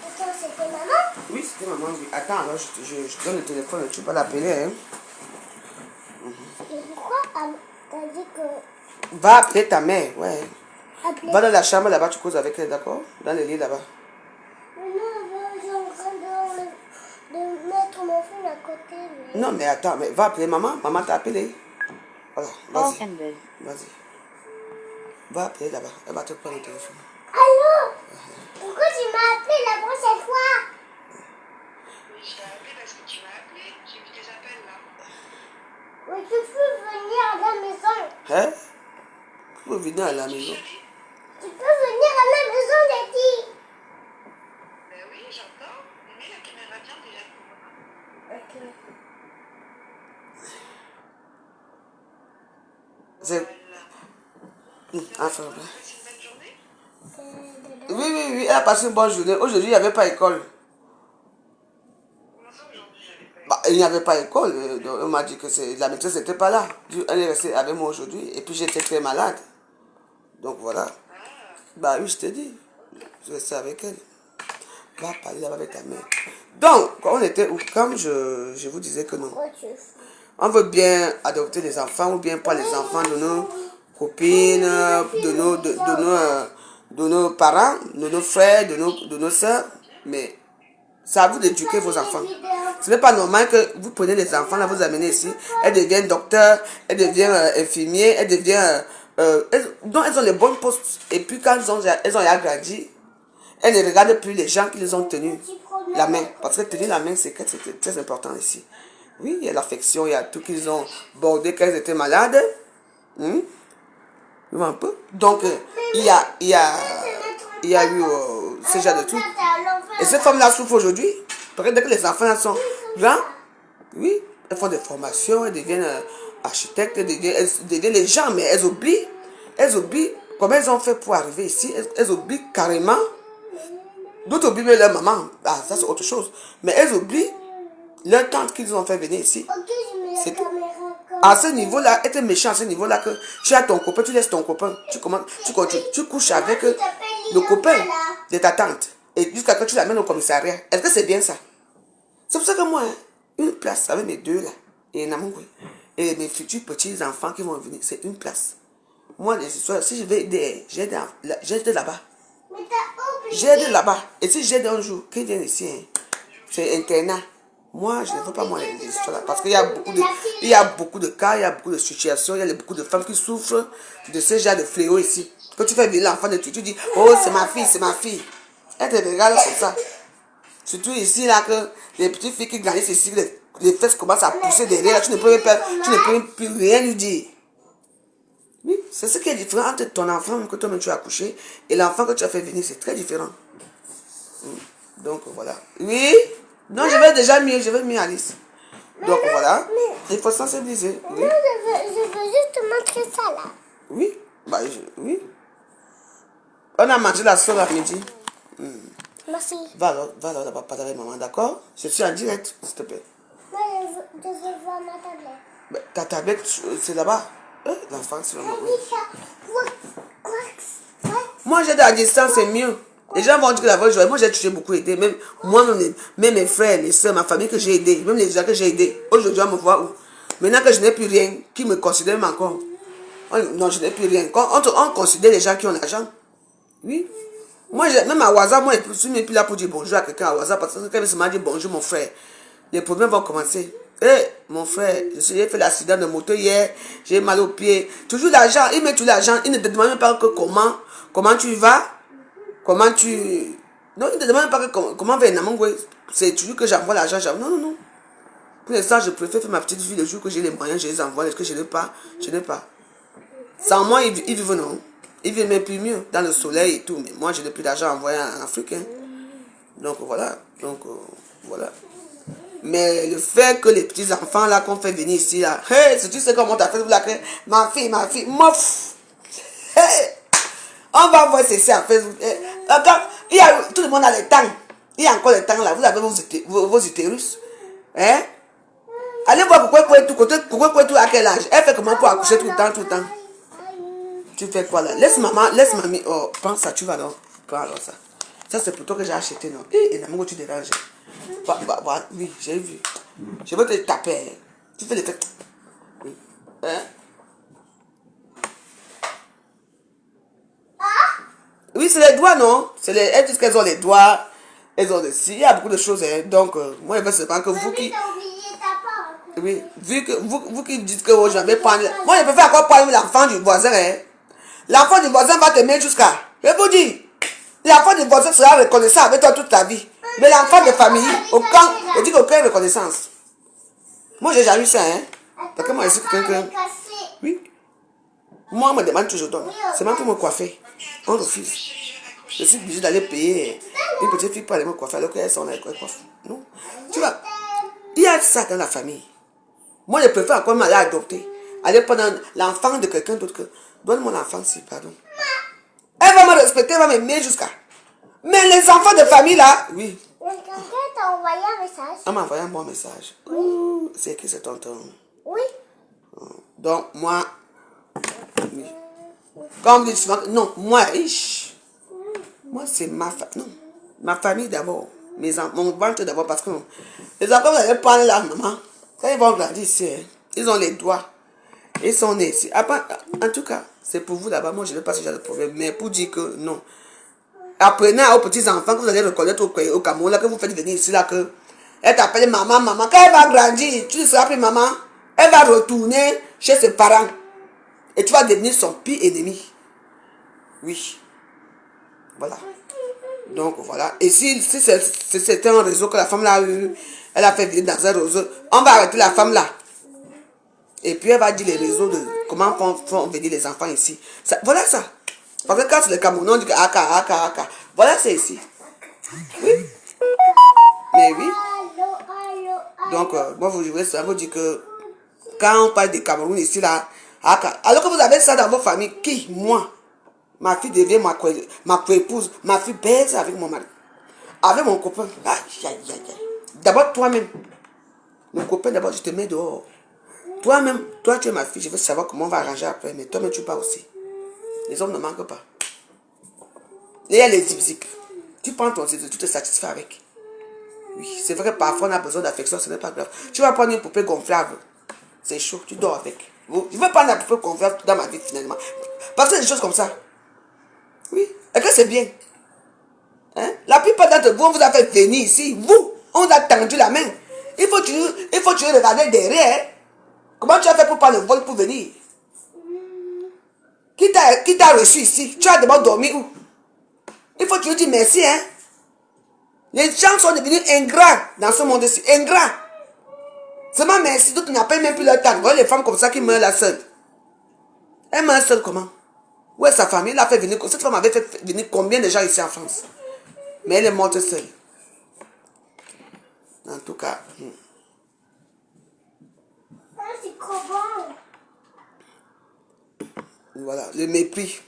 Attends, c'était maman? Oui, c'était maman, oui. Attends, alors je donne le téléphone, tu peux l'appeler, hein. Et pourquoi t'as dit que... Va appeler ta mère, ouais. Appeler... Va dans la chambre là-bas, tu causes avec elle, d'accord? Dans le lit là-bas. Maman, je suis en train de mettre mon fil à côté. Mais... Non, mais attends, mais va appeler maman. Maman t'a appelé. Voilà, vas-y. Vas-y. Va appeler là-bas. Elle va te prendre le téléphone. Allô? Pourquoi tu m'as appelé la prochaine fois? Oui, je t'ai appelé parce que tu m'as appelé. J'ai vu tes appels là. Oui, tu peux venir à la maison. Hein? Tu peux venir à la maison. Tu peux venir à la maison, j'ai dit. Ben oui, j'entends. Mais la caméra vient déjà. Ok. C'est... Enfin, C'est une bonne journée? oui, elle a passé une bonne journée. Aujourd'hui, il n'y avait pas école. Comment ça aujourd'hui j'avais pas? Bah, il n'y avait pas école. On m'a dit que la maîtresse n'était pas là. Elle est restée avec moi aujourd'hui. Et puis j'étais très malade. Donc voilà. Bah oui, je t'ai dit. Je restais avec elle. Va parler là-bas avec ta mère. Donc, quand on était où, comme je vous disais que non. On veut bien adopter les enfants ou bien pas les enfants de nos copines, de nos parents, de nos frères, de nos soeurs, mais c'est à vous d'éduquer vos enfants. Ce n'est pas normal que vous preniez les enfants, là, vous amenez ici, elles deviennent docteurs, elles deviennent infirmiers, elles deviennent... donc elles ont les bons postes. Et puis quand elles ont agrandi, elles ne regardent plus les gens qui les ont tenus la main. Parce que tenir la main, c'est très important ici. Oui, il y a l'affection, il y a tout qu'ils ont bordé quand elles étaient malades. Un peu. Donc, il y a eu ce genre de trucs. Et cette femme-là souffre aujourd'hui. Parce que dès que les enfants sont grands, oui, elles font des formations, elles deviennent architectes, elles deviennent les gens, mais elles oublient comment elles ont fait pour arriver ici. Elles oublient carrément. D'autres oublient même leur maman. Ah, ça c'est autre chose. Mais elles oublient leur tante qu'ils ont fait venir ici. C'est tout. À ce niveau-là, être méchant à ce niveau-là, que tu as ton copain, tu laisses ton copain, tu couches avec le copain de ta tante. Et jusqu'à que tu l'amènes au commissariat. Est-ce que c'est bien ça? C'est pour ça que moi, une place avec mes deux là, et Namungwe, et mes futurs petits enfants qui vont venir, c'est une place. Moi, les histoires, si je vais aider, j'aide là-bas. J'aide là-bas. Et si j'aide un jour, qu'ils viennent ici, c'est internat. Moi, je ne veux pas moi les histoires là. Parce qu'il y a beaucoup de cas, il y a beaucoup de situations, il y a beaucoup de femmes qui souffrent de ce genre de fléau ici. Quand tu fais venir l'enfant de tu dis, oh, c'est ma fille, c'est ma fille. Elle te regarde comme ça. Surtout ici, là, que les petites filles qui grandissent ici, les fesses commencent à pousser derrière, là, tu ne peux plus rien lui dire. Oui, c'est ce qui est différent entre ton enfant que toi-même tu as accouché et l'enfant que tu as fait venir, c'est très différent. Donc, voilà. Oui. Non, je vais déjà mieux, Alice. Donc voilà, il faut sensibiliser. Oui. Non, je veux juste te montrer ça là. Oui, oui. On a mangé la sauce à midi. Merci. Va alors là-bas parler avec maman, d'accord? Je suis en direct, s'il te plaît. Moi, je veux voir ma tablette. Mais ta tablette, c'est là-bas. L'enfant, c'est là-bas. Oui. Moi, j'ai de la distance, c'est mieux. Les gens vont dire que la voix, moi j'ai beaucoup aidé, même moi-même, même mes frères, mes soeurs, ma famille que j'ai aidé, même les gens que j'ai aidés. Aujourd'hui, on me voit où? Maintenant que je n'ai plus rien, qui me considère même encore? Non, je n'ai plus rien. On considère les gens qui ont l'argent. Oui. Moi, même à Ouaza, moi, je suis même plus là pour dire bonjour à quelqu'un à Ouaza, parce que quand il m'a dit bonjour, mon frère, les problèmes vont commencer. Mon frère, j'ai fait l'accident de moto hier, j'ai mal au pied. Toujours l'argent, il met tout l'argent, il ne te demande même pas que comment tu vas. Comment tu... Non, il ne te demande pas comment va Namungwe. C'est toujours que j'envoie l'argent. Non. Pour l'instant, je préfère faire ma petite vie le jour que j'ai les moyens, je les envoie. Est-ce que je n'ai pas? Je n'ai pas. Sans moi, ils vivent non. Ils vivent même plus mieux, dans le soleil et tout. Mais moi, je n'ai plus d'argent à envoyer en Afrique. Donc voilà. Mais le fait que les petits enfants là qu'on fait venir ici, là, hey, si tu sais comment tu as fait, vous la créer, ma fille, mof. Hey. On va voir ceci en Facebook. Tout le monde a les temps. Il y a encore les temps là. Vous avez vos utérus. Hein? Allez voir pourquoi tout à quel âge. Elle fait comment pour accoucher tout le temps. Tu fais quoi là? Laisse mamie. Oh, prends ça, tu vas alors. Prends alors ça. Ça c'est pour toi que j'ai acheté, non? Et l'amour tu déranges. Oui, j'ai vu. Je veux te taper. Tu fais les fêtes. Oui. Hein? Oui, c'est les doigts, non? Elles disent qu'elles ont les doigts, elles ont des cils, il y a beaucoup de choses. Donc, moi, je veux seulement que vous qui... Oui, vu que vous qui dites que je vais prendre... Moi, je préfère encore prendre l'enfant du voisin. L'enfant du voisin va te mettre jusqu'à... Je vous dis, l'enfant du voisin sera reconnaissant avec toi toute ta vie. Mais l'enfant de famille, je dis qu'aucune reconnaissance. Moi, j'ai jamais eu ça, Parce que moi, je suis quelqu'un... Oui. Moi, on me demande toujours donc. C'est même pour me coiffer. On refuse. Je suis obligé d'aller payer une petite fille pour aller me coiffer alors qu'elles sont là et coiffent. Non. Tu vois, il y a ça dans la famille. Moi, je préfère encore m'aller adopter. Aller prendre l'enfant de quelqu'un d'autre que... Donne mon enfant, si, pardon. Elle va me respecter, elle va m'aimer jusqu'à... Mais les enfants de famille, là, oui. Quelqu'un t'a envoyé un message? Elle m'a envoyé un bon message. C'est qui, c'est tonton? Oui. Donc, moi... Oui. Comme dit souvent, non, moi, c'est ma famille. Non, ma famille d'abord. Mon ventre d'abord, parce que les enfants, vous allez prendre là, maman. Quand ils vont grandir ici, ils ont les doigts. Ils sont nés ici. Après, en tout cas, c'est pour vous là-bas. Moi, je n'ai pas ce genre de problème. Mais pour dire que non. Apprenez aux petits-enfants que vous allez reconnaître au Cameroun, là, que vous faites venir ici, là, que elle t'appelle maman, maman. Quand elle va grandir, tu ne seras plus maman. Elle va retourner chez ses parents. Et tu vas devenir son pire ennemi. Oui. Voilà. Donc, voilà. Et si c'était un réseau que la femme là a eu, elle a fait venir dans un réseau, on va arrêter la femme là. Et puis, elle va dire les réseaux de comment font venir les enfants ici. Voilà ça. Parce que quand c'est le Cameroun, on dit que aka. Voilà, c'est ici. Oui. Mais oui. Donc, moi, vous jouez ça, vous dites que quand on parle de Cameroun ici, là, aka. Alors que vous avez ça dans vos familles, qui? Moi. Ma fille devient ma co-épouse. Ma fille baise avec mon mari. Avec mon copain. D'abord, toi-même. Mon copain, d'abord, je te mets dehors. Toi-même, toi, tu es ma fille. Je veux savoir comment on va arranger après. Mais toi-même, tu pars aussi. Les hommes ne manquent pas. Et il y a les zip-zip. Tu prends ton zip, tu te satisfais avec. Oui, c'est vrai que parfois on a besoin d'affection, ce n'est pas grave. Tu vas prendre une poupée gonflable. C'est chaud, tu dors avec. Je vais prendre la poupée gonflable dans ma vie finalement. Parce que c'est des choses comme ça. Oui, et que c'est bien. Hein? La plupart d'entre vous, on vous a fait venir ici. Vous, on vous a tendu la main. Il faut que tu regardes derrière. Comment tu as fait pour prendre le vol pour venir? Qui t'a reçu ici? Tu as d'abord dormi où? Il faut que tu lui dises merci, hein? Les gens sont devenus ingrats dans ce monde-ci. Ingrats. Seulement merci, d'autres n'appellent même plus leur temps. Vous voyez les femmes comme ça qui meurent là seules. Elle meurt seule comment? Où est sa famille? Elle a fait venir. Cette femme avait fait venir combien de gens ici en France? Mais elle est morte seule. En tout cas. C'est trop bon. Voilà, le mépris.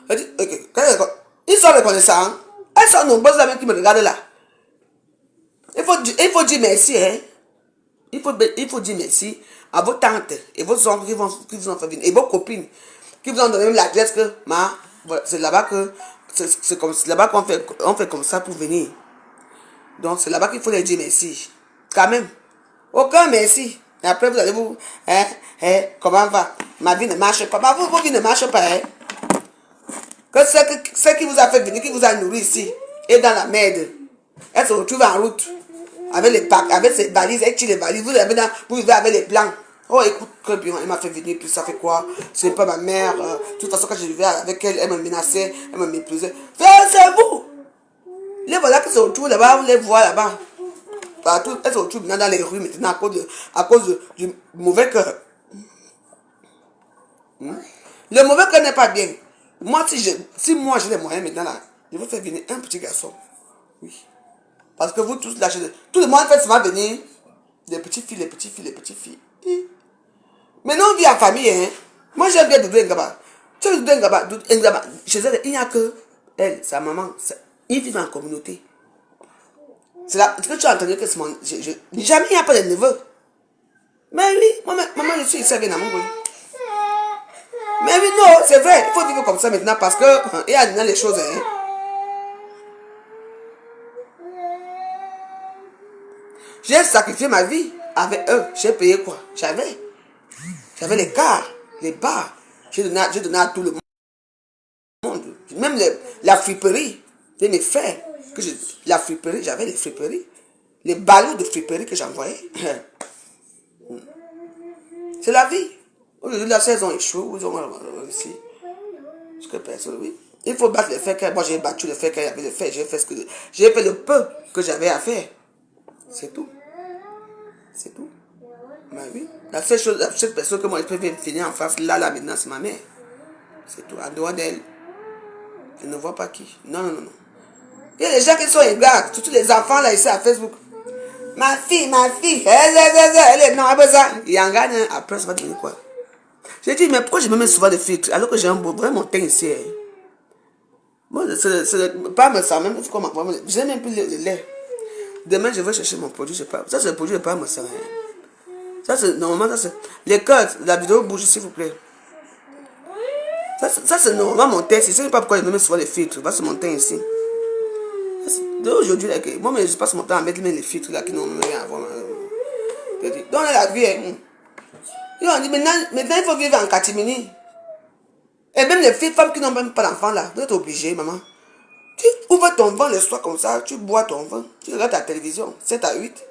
Ils sont reconnaissants. Hein? Elles sont nombreuses là qui me regardent là. Il faut dire merci. Hein? Il faut dire merci à vos tantes et vos oncles qui vous ont fait venir. Et vos copines qui vous ont donné même l'adresse que c'est là-bas que c'est là-bas qu'on fait comme ça pour venir. Donc c'est là-bas qu'il faut les dire merci. Quand même. Aucun merci. Et après vous allez vous... comment va? Ma vie ne marche pas. Vos vie ne marche pas. Hein? Que ce qui vous a fait venir, qui vous a nourri ici, est dans la merde. Elle se retrouve en route. Avec les packs, avec ses valises, elle tire les valises. Vous vivez avec les blancs. Oh, écoute, très bien, elle m'a fait venir, puis ça fait quoi? Ce n'est pas ma mère. De toute façon, quand je vivais avec elle, elle me menaçait, elle me méprisait. C'est vous! Les voilà qui se retrouvent là-bas, vous les voyez là-bas. Partout, elles se retrouvent maintenant dans les rues maintenant à cause du mauvais cœur. Le mauvais cœur n'est pas bien. Moi, si moi j'ai les moyens maintenant là, je vais faire venir un petit garçon. Oui. Parce que vous tous lâchez. Tout le monde fait souvent venir les petites filles. Mais nous on vit en famille, hein. Moi j'aime bien Doudou Ngaba. Tu sais Doudou Ngaba, chez elle, il n'y a que elle, sa maman. Ils vivent en communauté. C'est là, est-ce que tu as entendu que c'est mon. Jamais il n'y a pas de neveu. Mais oui, maman, je suis ici avec Namou. Mais oui, non, c'est vrai, il faut vivre comme ça maintenant parce que il y a maintenant les choses. Hein. J'ai sacrifié ma vie avec eux. J'ai payé quoi? J'avais les cars, les bars. J'ai donné à tout le monde. Même la friperie de mes frères. La friperie, j'avais les friperies. Les ballots de friperie que j'envoyais. C'est la vie. Aujourd'hui, la saison échoue. Ils ont réussi. Ce que personne, oui. Il faut battre le fait que moi j'ai battu le fait qu'il y avait le fait. J'ai fait le peu que j'avais à faire. C'est tout. C'est tout. Ben oui. La seule personne que moi je peux finir en face, là, maintenant, c'est ma mère. C'est tout. En dehors d'elle, je ne vois pas qui. Non. Il y a des gens qui sont égaux, surtout les enfants là ici à Facebook. Ma fille, elle est non, après ça, il y en gagne, après ça va devenir quoi? J'ai dit, mais pourquoi je me mets souvent des filtres alors que j'ai un beau, vraiment mon teint ici? Moi, c'est pas me sang, même il faut qu'on m'envoie. Je n'ai même plus le lait. Demain, je vais chercher mon produit, je sais pas. Ça, c'est le produit de pas me sang. Ça, c'est normalement, ça, c'est. Les codes, la vidéo bouge, s'il vous plaît. Ça c'est normalement mon teint ici. Je ne sais pas pourquoi je me mets souvent des filtres. Voilà, c'est mon teint ici. Aujourd'hui, moi, je passe mon temps à mettre les filtres là qui n'ont rien à voir. Donc, la vie, Et on dit maintenant il faut vivre en catimini. Et même les filles, femmes qui n'ont même pas d'enfants là, vous êtes obligées, maman. Tu ouvres ton vin le soir comme ça, tu bois ton vin, tu regardes ta télévision, 7 à 8.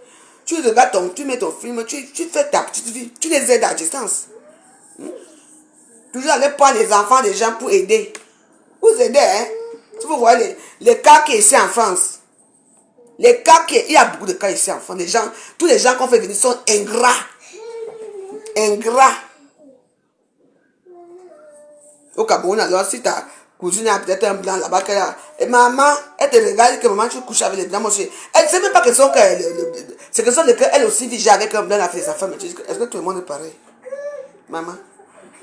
Tu regardes tu mets ton film, tu fais ta petite vie, tu les aides à distance. Toujours aller prendre les enfants des gens pour aider. Vous aidez, hein. Si vous voyez les cas qui sont ici en France. Les cas il y a beaucoup de cas ici en France. Tous les gens qu'on fait venir sont ingrats. Ingrats. Au Cameroun, alors, si ta cousine a peut-être un blanc là-bas, et maman, elle te regarde que maman, tu couches avec les blancs, moi aussi. Elle ne sait même pas que c'est que elle aussi vit avec un blanc, elle a fait sa femme. Est-ce que tout le monde est pareil? Maman.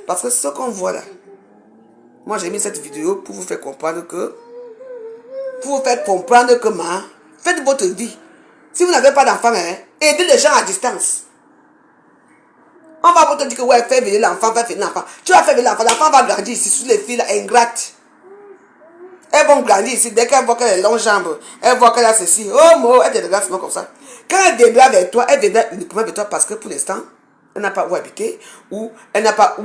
Parce que ce qu'on voit là, moi j'ai mis cette vidéo pour vous faire comprendre que, faites votre vie. Si vous n'avez pas d'enfant, hein, aidez les gens à distance. On va vous te dire que ouais, fais venir l'enfant, fais venir l'enfant. Tu vas faire venir l'enfant, l'enfant va grandir ici, sous les filles là, ingrates. Elles vont grandir ici, dès qu'elles voient qu'elle a les longues jambes, elles voient qu'elle a ceci, oh mon, elle te regarde seulement comme ça. Quand elle viendra avec toi, elle viendra uniquement avec toi parce que pour l'instant, elle n'a pas où habiter, ou elle n'a pas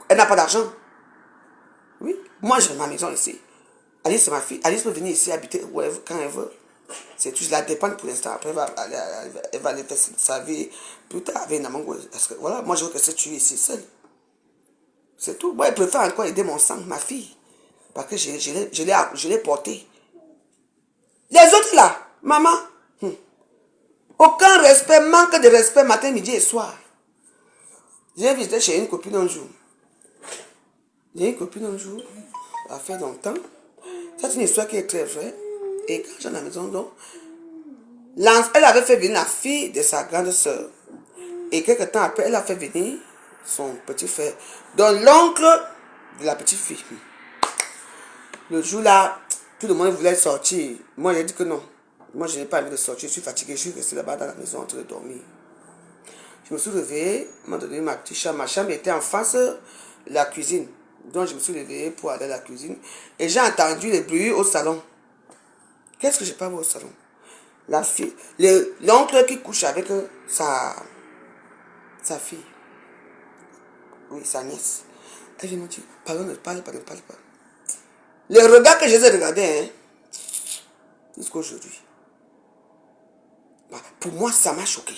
elle n'a pas d'argent. Oui, moi j'ai ma maison ici. Alice c'est ma fille, Alice peut venir ici habiter quand elle veut. C'est tout, je la dépends pour l'instant. Après, elle va aller faire sa vie plus tard avec Namango. Parce que voilà, moi je veux que tu es ici seule. C'est tout. Moi, elle préfère encore aider mon sang, ma fille. Parce que je l'ai portée. Les autres là, maman, aucun respect, manque de respect matin, midi et soir. J'ai visité chez une copine un jour. Ça fait longtemps. C'est une histoire qui est très vraie. Et quand j'étais à la maison, donc, elle avait fait venir la fille de sa grande soeur. Et quelques temps après, elle a fait venir son petit frère. Donc l'oncle de la petite fille. Le jour là, tout le monde voulait sortir. Moi, j'ai dit que non. Moi, je n'ai pas envie de sortir. Je suis fatigué. Je suis resté là-bas dans la maison en train de dormir. Je me suis réveillé. M'a donné ma petite chambre. Ma chambre était en face de la cuisine. Donc, je me suis réveillé pour aller à la cuisine. Et j'ai entendu les bruits au salon. Qu'est-ce que j'ai pas vu au salon? La fille, l'oncle qui couche avec sa fille. Oui, sa nièce. Elle vient me dire, pardon, ne parle pas. Le regard que je les ai regardés, hein, jusqu'aujourd'hui. Pour moi, ça m'a choqué.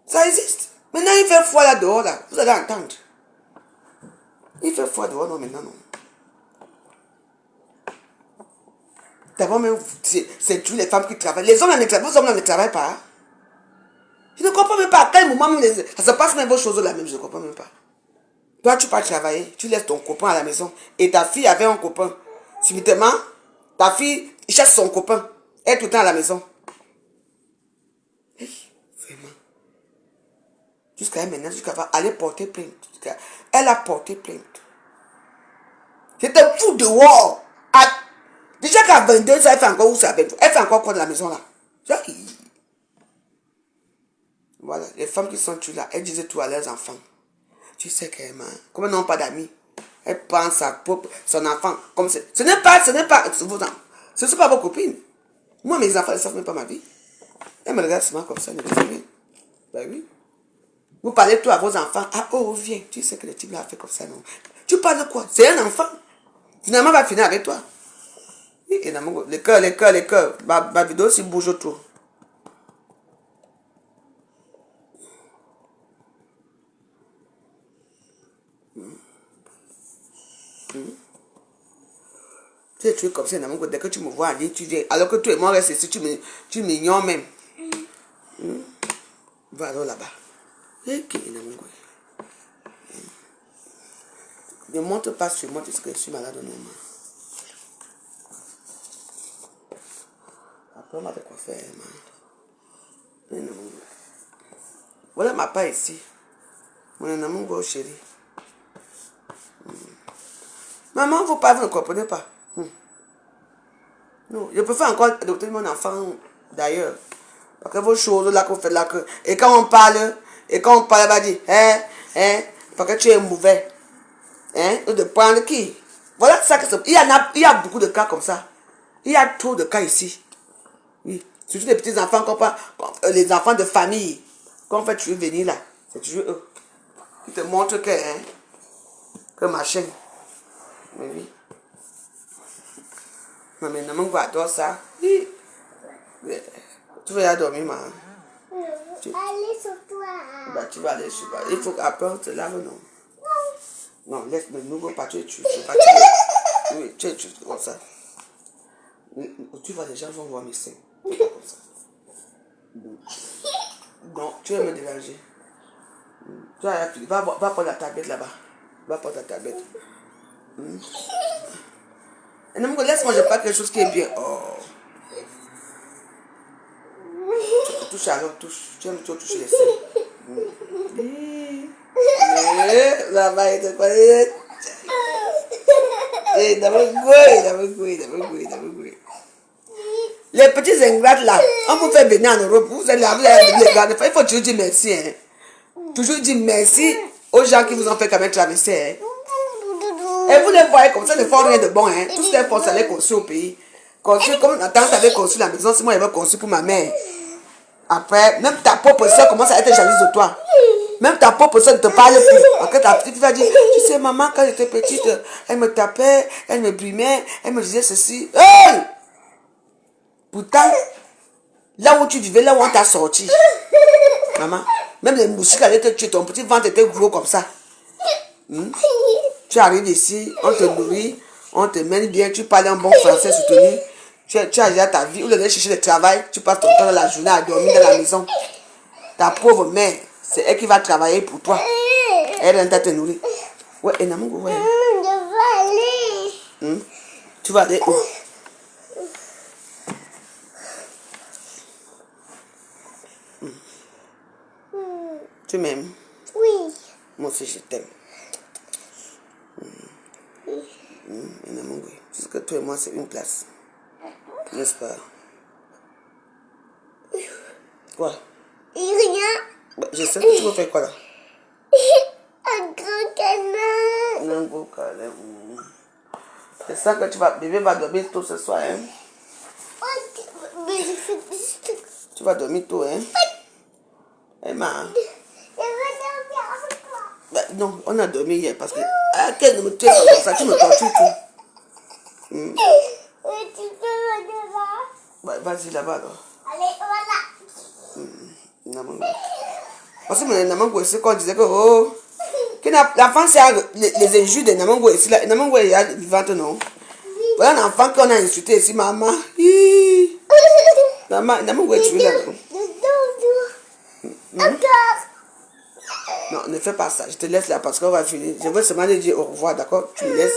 Ça existe. Maintenant, il fait froid là dehors, là. Vous allez entendre. Il fait froid dehors, non, maintenant, non. D'abord, même, c'est toutes les femmes qui travaillent. Les hommes, ne travaillent pas. Je ne comprends même pas à quel moment ça se passe même vos choses là même, je ne comprends même pas. Toi, tu pars travailler, tu laisses ton copain à la maison et ta fille avait un copain. Subitement, ta fille cherche son copain. Elle est tout le temps à la maison. Vraiment. Jusqu'à maintenant, jusqu'à aller porter plainte. Elle a porté plainte. C'était fou dehors. Déjà qu'à 22 ans, elle fait encore où ça? Elle fait encore quoi de la maison là? Voilà, les femmes qui sont tuées là, elles disaient tout à leurs enfants. Tu sais qu'elles comme elles n'ont pas d'amis, elles prennent son enfant comme c'est. Ce n'est pas vos enfants. Ce ne sont pas vos copines. Moi, mes enfants ne savent même pas ma vie. Elles me regardent seulement comme ça, ne disent rien. Ben oui. Vous parlez tout à vos enfants. Ah, oh, viens. Tu sais que le type là a fait comme ça, non? Tu parles de quoi? C'est un enfant. Finalement, va finir avec toi. Et les cœurs. Ma vidéo aussi bouge trop. Tu es trucs comme ça, dès que tu me vois aller, tu viens. Alors que toi et moi, reste ici, tu m'ignores même. Va alors là-bas. Ne montre pas sur moi, tu sais que je suis malade au moment. Après, on va quoi faire, man. Voilà ma part ici. Mon amour, chérie. Maman, vous ne comprenez pas. Non, je préfère encore adopter mon enfant d'ailleurs. Parce que vos choses là qu'on fait là, et quand on parle, elle va dire, parce que tu es mauvais. De prendre qui? Voilà ça que c'est. Il y a beaucoup de cas comme ça. Il y a trop de cas ici. Oui. Surtout les petits enfants, les enfants de famille. Quand on fait toujours venir là, c'est toujours eux qui te montrent que machin. Mais oui. Non, mais maman adore ça. Oui. Tu veux aller dormir, maman? Allez sur toi. Bah, tu vas aller sur toi. Il faut qu'après on te lave, non? Non, laisse-le, nous ne pas tu es tu. Oui, tu es comme ça. Tu vois, les gens vont voir mes seins. Comme ça. Non, tu vas me déranger. Tu vas prendre la tablette là-bas. Va prendre ta tablette. Et non, laisse-moi, je parle quelque chose qui est bien. Oh. Touche alors, touche. Tu aimes toucher les seins. Là-bas, il te connaît. Les petits ingrates là, on vous fait venir en Europe, vous allez les garder. Il faut toujours dire merci. Hein. Toujours dire merci aux gens qui vous ont fait quand même traverser. Hein. Et vous les voyez comme ça, ne font rien de bon. Hein. Tout ce qu'elles font, ça les construit au pays. Construire comme ma tante avait construit la maison, c'est moi qui avais construit pour ma mère. Après, même ta propre soeur commence à être jalouse de toi. Même ta propre soeur ne te parle plus. Après, ta petite va dire, tu sais, maman, quand j'étais petite, elle me tapait, elle me brimait, elle me disait ceci. Hey! Pourtant, là où tu vivais, là où on t'a sorti, maman, même les moustiques allaient te tuer, ton petit ventre était gros comme ça. Tu arrives ici, on te nourrit, on te mène bien, tu parles un bon français soutenu, tu as déjà ta vie, ou le chercher le travail, tu passes ton temps dans la journée à dormir dans la maison. Ta pauvre mère, c'est elle qui va travailler pour toi. Elle vient te nourrir. Ouais, et Namungo, ouais. Je veux aller. Tu vas aller où? Tu m'aimes? Oui. Moi aussi, je t'aime. Parce que toi et moi, c'est une place. N'est-ce pas? Quoi? Rien. Bah, je sais que tu veux faire quoi là? Un grand canard. Un beau câlin. C'est ça que tu vas... Bébé va dormir tôt ce soir, hein? Mais je fais juste... Tu vas dormir tôt, hein? Emma. Je veux dormir avec toi. Bah, non, on a dormi hier parce que... Ah, qu'elle ne me tue pas comme ça, tu me tortures tout. Tu peux venir là. Bah, vas-y là-bas alors. Allez, voilà. Namango. Parce que mon Namango, c'est qu'on disait que... Oh, l'enfant, c'est les injures de Namango ici. Namango est vivante, non? Voilà un enfant qu'on a insulté ici, maman. Namango est tué là. Encore. Non, ne fais pas ça. Je te laisse là parce qu'on va finir. Je veux seulement dire au revoir, d'accord? Tu me laisses.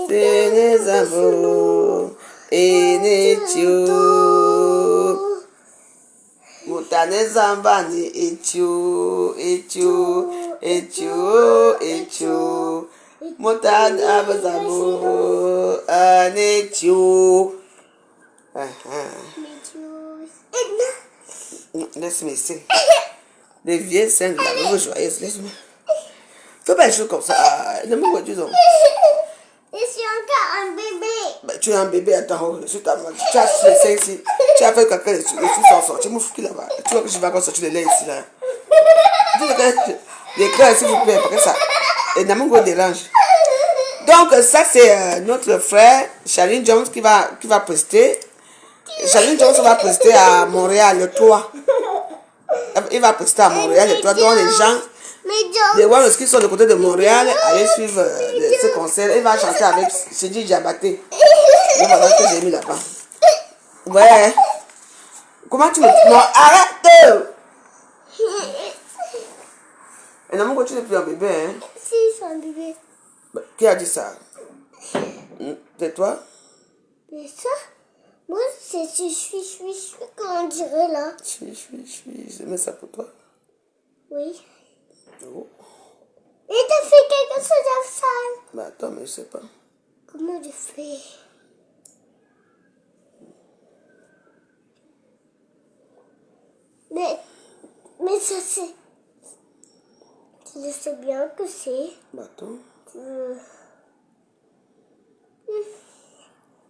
C'est les amours. Mutane zambani Mutane abazamu Laisse-moi sing. Les vieux scènes là, même joyeuse, laisse-moi. Fais pas les choses comme ça. Ne me vois tu donc. Je suis encore un bébé. Bah, tu es un bébé, attends, je suis ta maman. Tu as les seins ici. Tu as fait caca, les sous sont sortis. Tu me fous là-bas. Tu vois que je vais encore sortir les laits ici là. Les cœurs, s'il vous plaît, parce que ça. Et Namungo dérange. Donc, ça, c'est notre frère, Charline Jones, qui va prester. Charline Jones va prester à Montréal le 3. Il va prester à Montréal le 3. Donc, les gens, les Wallos qui sont de côté de Montréal, allez suivre ce concert. Il va chanter avec Sidi Diabaté. Le voilà que j'ai mis là-bas. Ouais. Comment tu me... Non, arrête! Et Namungo, tu n'es plus un bébé, hein? Si, je suis un bébé. Bah, qui a dit ça? C'est toi? Mais ça, moi, c'est je suis, comment on dirait là. Je mets ça pour toi. Oui. Oh. Et t'as fait quelque chose de sale. Bah attends, mais je sais pas. Comment tu fais? Mais ça c'est... Je sais bien que c'est. Bâton.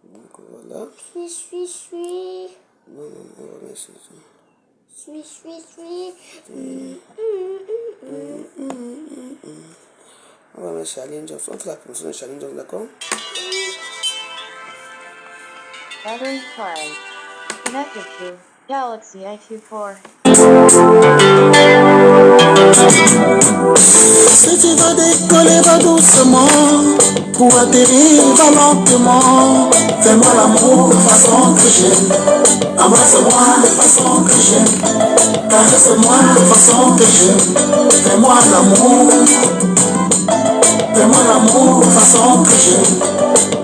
Donc voilà. Suis. Non, on va mettre ça. Suis. On va mettre Charline Johnson. On fait la promotion de Charline Johnson, d'accord? Battery 5. Connected to Galaxy A24. Si tu veux décoller, va doucement. Pour atterrir, va lentement. Fais-moi l'amour de façon que j'aime. Embrasse-moi de façon que j'aime. Caresse-moi de façon que j'aime. Fais-moi l'amour. Fais-moi l'amour de façon que j'aime.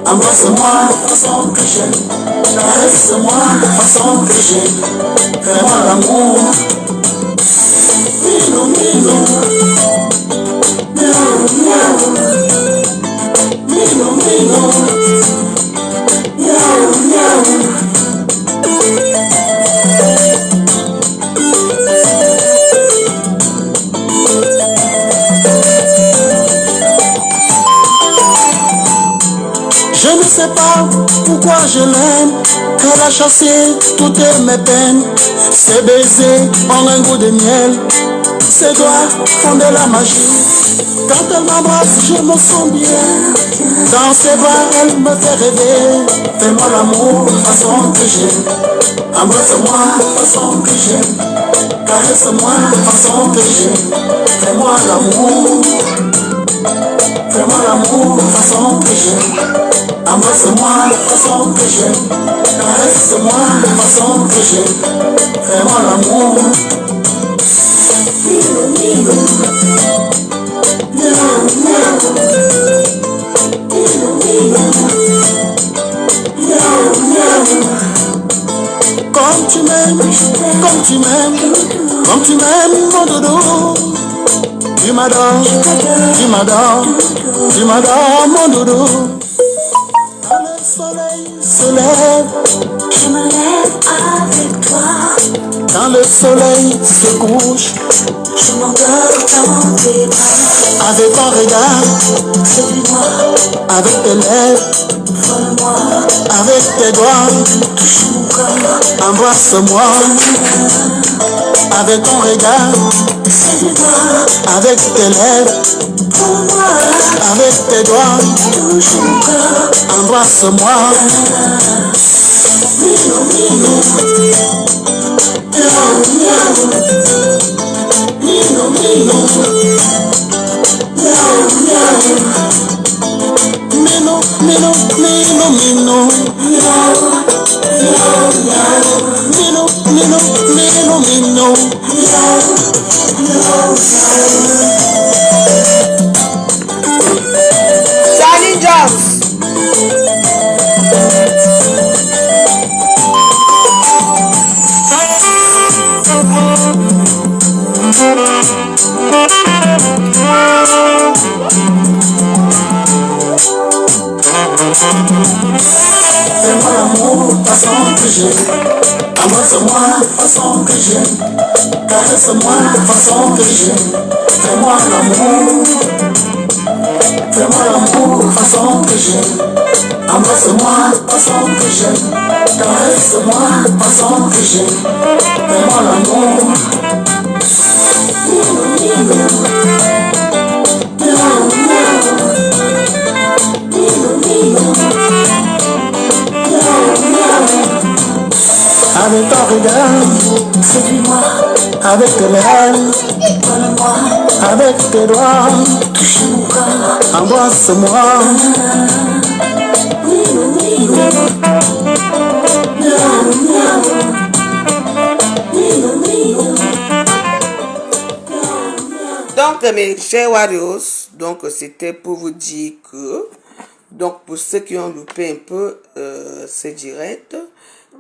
Embrasse-moi de façon que j'aime. Caresse-moi de façon que j'aime. Fais-moi l'amour. Mino, mino. Miau, miau. Mino, mino. Miau, miau. Je ne sais pas pourquoi je l'aime. Elle a chassé toutes mes peines. Ses baisers ont un goût de miel. Ses doigts font de la magie. Quand elle m'embrasse, je me sens bien. Dans ses bras, elle me fait rêver. Fais-moi l'amour de façon que j'aime. Embrasse-moi de façon que j'aime. Caresse-moi de façon que j'aime. Fais-moi l'amour. Fais-moi l'amour de façon que j'aime. Embrasse-moi de façon que j'aime. Caresse-moi de façon que j'aime. Fais-moi l'amour. Mino, mino. Miau, miau. Mino, mino. Miau, miau. Comme tu m'aimes, mon dodo. Tu m'adores, mon dodo. Quand le soleil se lève, je me lève avec toi. Quand le soleil se couche, je m'endors dans tes bras. Avec ton regard, séduis-moi. Avec tes lèvres, vole-moi. Avec tes doigts, touche mon corps. Embrasse-moi. Avec ton regard, séduis-moi. Avec tes lèvres, vole-moi. Avec tes doigts, touche mon corps. Embrasse-moi. Mino, mino. Miau, miau. Mino, mino. Miau, miau. Mino, mino, mino, mino. Miau, miau, miau. Mino, mino, mino, mino. Miau, miau, miau. Charline Johnson. Fais-moi l'amour de façon que j'aime. Embrasse-moi de façon que j'aime. Caresse-moi de façon que j'aime. Fais-moi l'amour. Fais-moi l'amour de façon que j'aime. Embrasse-moi de façon que j'aime. Caresse-moi de façon que j'aime. Fais-moi l'amour. Mino, mino. Miau, miau. Mino, mino. Avec ton regard, séduis-moi. Avec tes lèvres, vole-moi. Avec tes doigts, touche mon corps. Embrasse-moi. Mino, mino. Miau, miau. Mino, mino. Donc, mes chers Warriors, donc c'était pour vous dire que, donc pour ceux qui ont loupé un peu ce direct,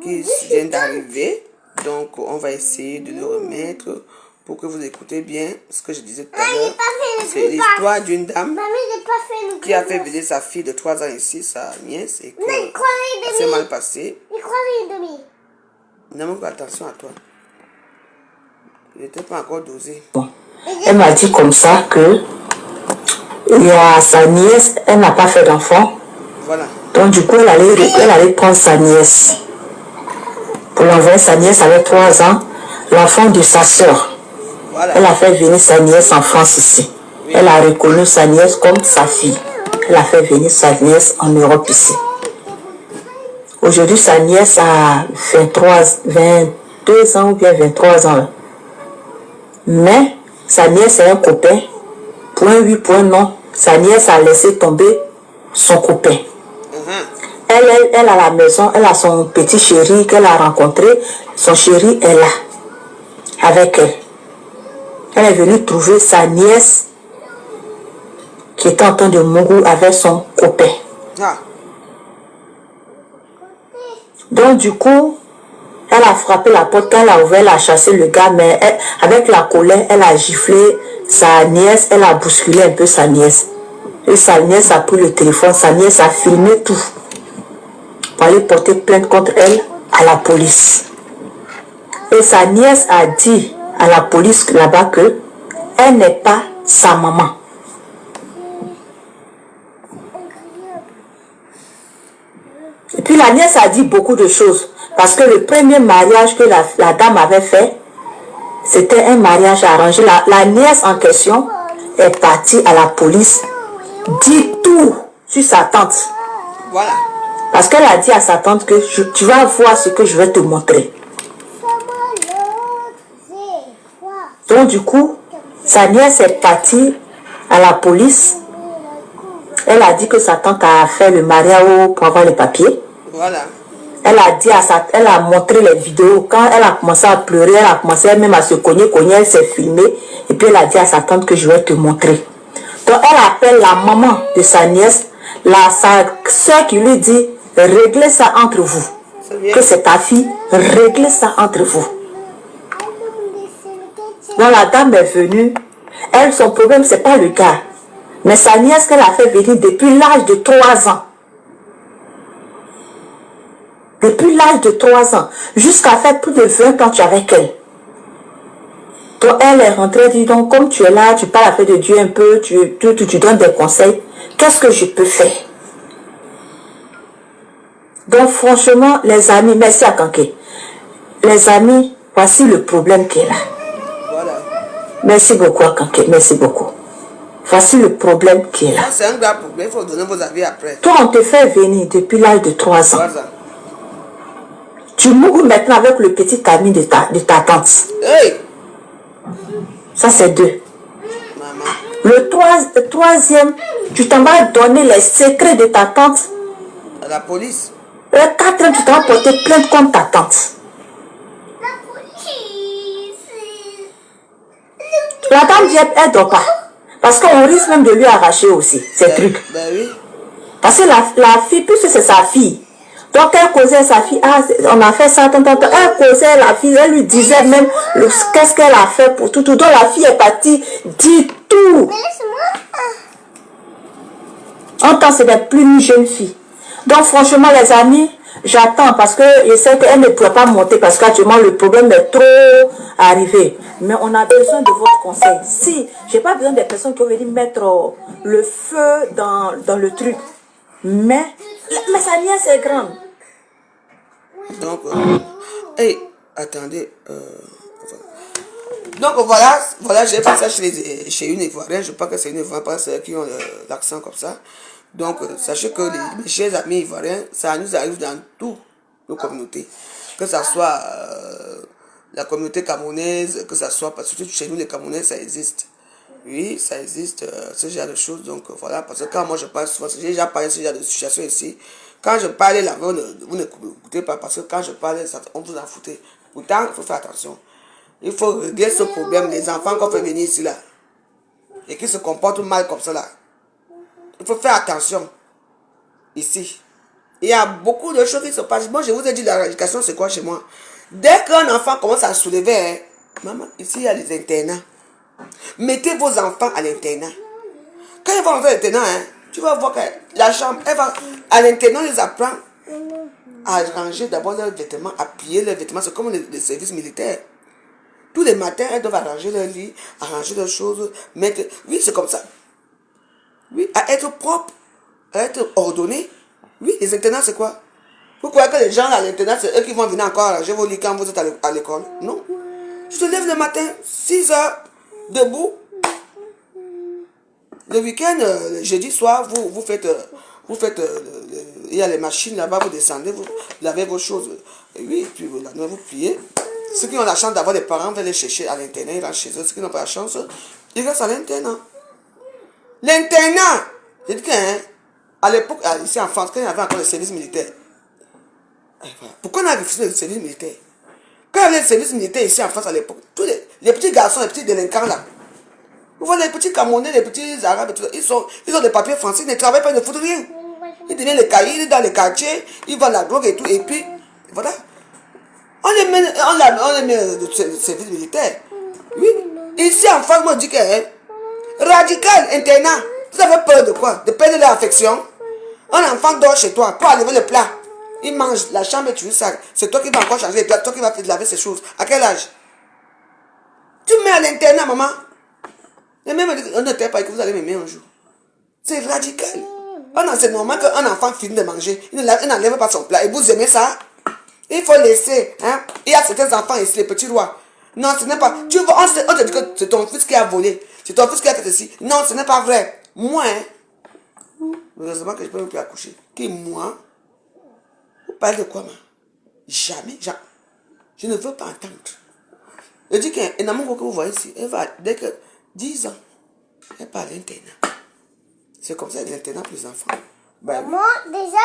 qui viennent d'arriver, donc on va essayer de le remettre pour que vous écoutez bien ce que je disais tout à l'heure. C'est l'histoire d'une dame qui a fait venir sa fille de 3 ans ici, sa nièce, et que ça s'est mal passé. Ne manque pas attention à toi. Il n'était pas encore dosé. Bon, Elle m'a dit comme ça que il y a sa nièce, elle n'a pas fait d'enfant. Voilà. Donc du coup, elle allait prendre sa nièce. Pour l'envoyer, sa nièce avait 3 ans, l'enfant de sa soeur. Voilà. Elle a fait venir sa nièce en France ici. Oui. Elle a reconnu sa nièce comme sa fille. Elle a fait venir sa nièce en Europe ici. Aujourd'hui, sa nièce a 22 ans ou bien 23 ans. Mais sa nièce est un copain. Point oui, point non. Sa nièce a laissé tomber son copain. Elle à la maison, elle a son petit chéri qu'elle a rencontré. Son chéri est là, avec elle. Elle est venue trouver sa nièce qui était en train de mourir avec son copain. Ah. Donc du coup, elle a frappé la porte, elle a ouvert, elle a chassé le gars, mais elle, avec la colère, elle a giflé sa nièce, elle a bousculé un peu sa nièce. Et sa nièce a pris le téléphone, sa nièce a filmé tout. Pour aller porter plainte contre elle à la police. Et sa nièce a dit à la police là-bas que elle n'est pas sa maman. Et puis la nièce a dit beaucoup de choses. Parce que le premier mariage que la dame avait fait, c'était un mariage arrangé. La nièce en question est partie à la police, dit tout sur sa tante. Voilà. Parce qu'elle a dit à sa tante que tu vas voir ce que je vais te montrer. Donc du coup, sa nièce est partie à la police. Elle a dit que sa tante a fait le mariage pour avoir les papiers. Voilà. Elle a dit elle a montré les vidéos. Quand elle a commencé à pleurer, elle a commencé même à se cogner, elle s'est filmée. Et puis elle a dit à sa tante que je vais te montrer. Donc elle appelle la maman de sa nièce, sa soeur qui lui dit, réglez ça entre vous. Que c'est ta fille, réglez ça entre vous. Donc la dame est venue. Elle, son problème, c'est pas le gars. Mais sa nièce qu'elle a fait venir depuis l'âge de 3 ans. Depuis l'âge de 3 ans. Jusqu'à faire plus de 20 ans, tu es avec elle. Donc elle est rentrée, dit donc, comme tu es là, tu parles avec de Dieu un peu, tu donnes des conseils. Qu'est-ce que je peux faire? Donc franchement, les amis, merci à Kanké. Les amis, voici le problème qui est là. Voilà. Merci beaucoup à Kanké, merci beaucoup. Voici le problème qui est là. C'est un grand problème, il faut donner vos avis après. Toi, on te fait venir depuis l'âge de 3 ans. 3 ans. Tu mourras maintenant avec le petit ami de ta tante. Hey! Ça, c'est 2. Maman. Le troisième, tu t'en vas donner les secrets de ta tante. À la police. Le 4e, tu t'en vas porter plainte contre ta tante. La dame dit, elle ne dort pas. Parce qu'on risque même de lui arracher aussi ces trucs. Ben oui. Parce que la fille, puisque c'est sa fille. Donc elle causait sa fille, ah, on a fait ça, elle causait la fille, elle lui disait même qu'est-ce qu'elle a fait pour tout. Donc la fille est partie, dit tout. En tant que c'est plus une jeune fille. Donc franchement les amis, j'attends parce que je sais qu'elle ne pourrait pas monter parce qu'actuellement le problème est trop arrivé. Mais on a besoin de votre conseil. Si, j'ai pas besoin des personnes qui ont venir mettre le feu dans le truc. Mais sa nièce est grande. Donc, hey, attendez. Donc voilà, j'ai fait ça chez une Ivoirienne. Je pense que c'est une Ivoirienne parce qui ont l'accent comme ça. Donc, sachez que mes chers amis ivoiriens, ça nous arrive dans toutes nos communautés. Que ce soit la communauté camerounaise, que ce soit, parce que chez nous, les Camerounais, ça existe. Oui, ça existe, ce genre de choses. Donc, voilà, parce que quand moi je parle souvent, j'ai déjà parlé de ce genre de situation ici. Quand je parlais là, vous n'écoutez pas, parce que quand je parlais, on vous en foutait. Pourtant, il faut faire attention. Il faut régler ce problème. Les enfants qu'on fait venir ici, là, et qui se comportent mal comme ça, là. Il faut faire attention. Ici. Il y a beaucoup de choses qui se passent. Moi, je vous ai dit, l'éducation, c'est quoi chez moi? Dès qu'un enfant commence à soulever, hein, maman, ici, il y a les internats. Mettez vos enfants à l'internat. Quand ils vont rentrer à l'internat, hein, tu vas voir que la chambre, à l'internat, ils apprennent à ranger d'abord leurs vêtements, à plier leurs vêtements. C'est comme les services militaires. Tous les matins, elles doivent arranger leur lit, arranger leurs choses, mettre... Oui, c'est comme ça. Oui, à être propre, à être ordonné. Oui, les internats, c'est quoi? Vous croyez que les gens à l'internat, c'est eux qui vont venir encore arranger vos lits quand vous êtes à l'école? Non. Tu te lèves le matin, 6 heures, debout. Le week-end, le jeudi soir, vous faites... il y a les machines là-bas, vous descendez, vous lavez vos choses. Et oui, puis vous pliez. Ceux qui ont la chance d'avoir des parents veulent les chercher à l'internat, ils rentrent chez eux. Ceux qui n'ont pas la chance, ils restent à l'internat. L'internat! J'ai dit qu'à l'époque, ici en France, quand il y avait encore le service militaire, pourquoi on a refusé le service militaire? Quand il y avait le service militaire ici en France à l'époque, tous les petits garçons, les petits délinquants là, vous voyez les petits Camerounais, les petits Arabes, et tout, ils ont des papiers français, ils ne travaillent pas, ils ne foutent rien. Ils deviennent les cahiers dans les quartiers, ils vendent la drogue et tout, et puis, voilà. On les met au service militaire. Oui. Ici en France, moi je dis que radical, internat. Vous avez peur de quoi? De perdre leur affection? Un enfant dort chez toi pour enlever le plat. Il mange la chambre et tu veux ça. C'est toi qui vas encore changer les plats, toi qui vas laver ces choses. À quel âge? Tu mets à l'internat, maman. Et même on ne t'aime pas que vous allez m'aimer un jour. C'est radical. Oh non, c'est normal qu'un enfant finisse de manger. Il n'enlève pas son plat. Et vous aimez ça? Il faut laisser. Hein? Il y a certains enfants ici, les petits rois. Non, ce n'est pas. Tu vois, on te dit que c'est ton fils qui a volé. C'est ton fils qui a fait ceci. Non, ce n'est pas vrai. Moi, heureusement que je ne peux plus accoucher. Qui, moi? Vous parlez de quoi, moi? Jamais. Je ne veux pas entendre. Je dis qu'un amour que vous voyez ici, elle va, dès que 10 ans, elle part à l'internat. C'est comme ça, l'internat pour les enfants. Ben, moi, déjà,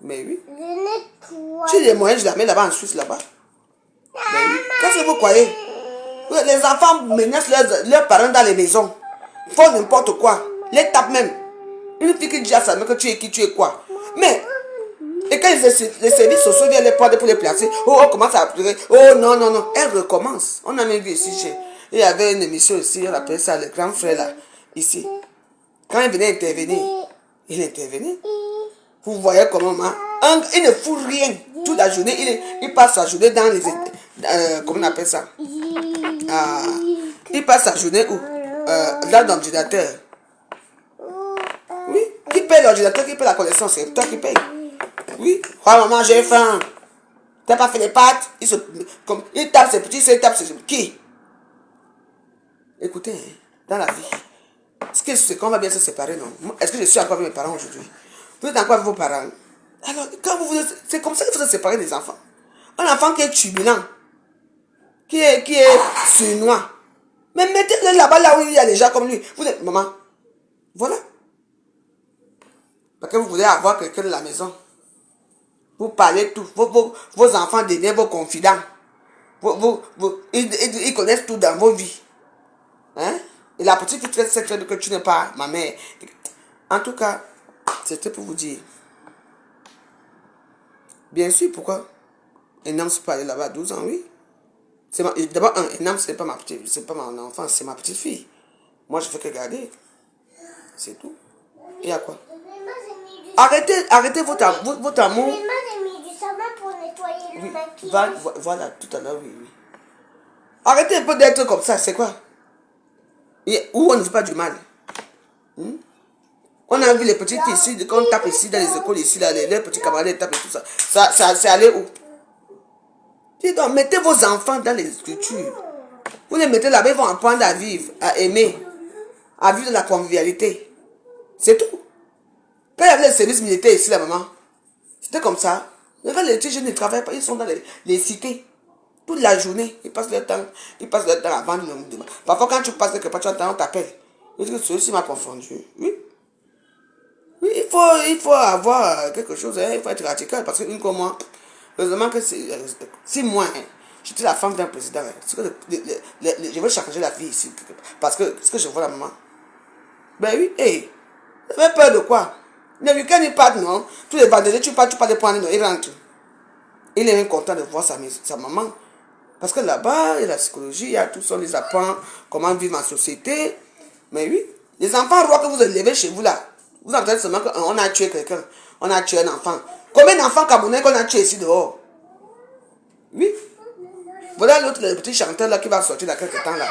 mais oui. je nettoie. Tu as les moyens, je la mets là-bas en Suisse, là-bas. Mais oui. Qu'est-ce que vous croyez? Les enfants menacent leurs parents dans les maisons. Font n'importe quoi. Les tapent même. Une fille qui dit à sa mère que tu es qui, tu es quoi. Mais, et quand les services sociaux viennent les prendre pour les placer, oh, on commence à pleurer. Oh, non, non, non. Elle recommence. On a même vu ici, il y avait une émission ici, on appelait ça le grand frère là, ici. Quand il venait intervenir, il intervenait. Vous voyez comment, il ne fout rien. Toute la journée, il passe sa journée dans les... comment on appelle ça? Il passe sa journée où? Dans l'ordinateur. Oui, qui paye l'ordinateur, qui paye la connexion, c'est toi qui paye. Oui, oh maman, j'ai faim. T'as pas fait les pâtes? Il tape ses petits, il tape ses petits. Qui? Écoutez, dans la vie, c'est qu'on va bien se séparer, non? Est-ce que je suis encore avec mes parents aujourd'hui? Vous êtes encore avec vos parents? Alors, c'est comme ça qu'il faut se séparer des enfants. Un enfant qui est turbulent, qui est sournois. Mais mettez-le là-bas, là où il y a des gens comme lui. Vous êtes, maman, voilà. Parce que vous voulez avoir quelqu'un de la maison. Vous parlez tout. Vos enfants deviennent vos confidents. Ils connaissent tout dans vos vies. Hein? Et la petite fille sait très bien que tu n'es pas ma mère. En tout cas, c'était pour vous dire. Bien sûr, pourquoi? Un homme se peut aller là-bas à 12 ans, oui. D'abord, un homme, ce n'est pas ma petite, c'est pas mon enfant, c'est ma petite fille. Moi, je fais que garder. C'est tout. Et à quoi? Arrêtez votre amour. Moi, j'ai mis du savon pour nettoyer le maquillage. Voilà, tout à l'heure, oui. Arrêtez un peu d'être comme ça, c'est quoi? Où on ne fait pas du mal. On a vu les petites ici, quand on tape ici dans les écoles, ici, là, les petits camarades tapent et tout ça. C'est allé où? Dis donc, mettez vos enfants dans les structures. Vous les mettez là-bas, ils vont apprendre à vivre, à aimer, à vivre de la convivialité. C'est tout. Quand il y avait les services militaires ici, la maman, c'était comme ça. Les petits jeunes ne travaillent pas, ils sont dans les cités. Toute la journée, ils passent leur temps à vendre le monde. Parfois, quand tu passes quelque part, tu entends, on t'appelle. Je dis que celui-ci m'a confondu. Oui. Oui, il faut avoir quelque chose, hein, il faut être radical. Parce que une comme moi, heureusement que si moi, j'étais la femme d'un président, je veux changer la vie ici. Parce que ce que je vois la maman. Ben oui, hey, vous avez peur de quoi? Le week-end, il part, non? Tous les vendredis, tu pars les prendre, non, il rentre. Il est même content de voir sa maman. Parce que là-bas, il y a la psychologie, il y a tout ça, on les apprend comment vivre en société. Mais oui, les enfants rois que vous élevez chez vous là, vous entendez seulement qu'on a tué quelqu'un, on a tué un enfant. Combien d'enfants camerounais qu'on a tué ici dehors? Oui. Voilà l'autre, le petit chanteur là qui va sortir dans quelques temps là.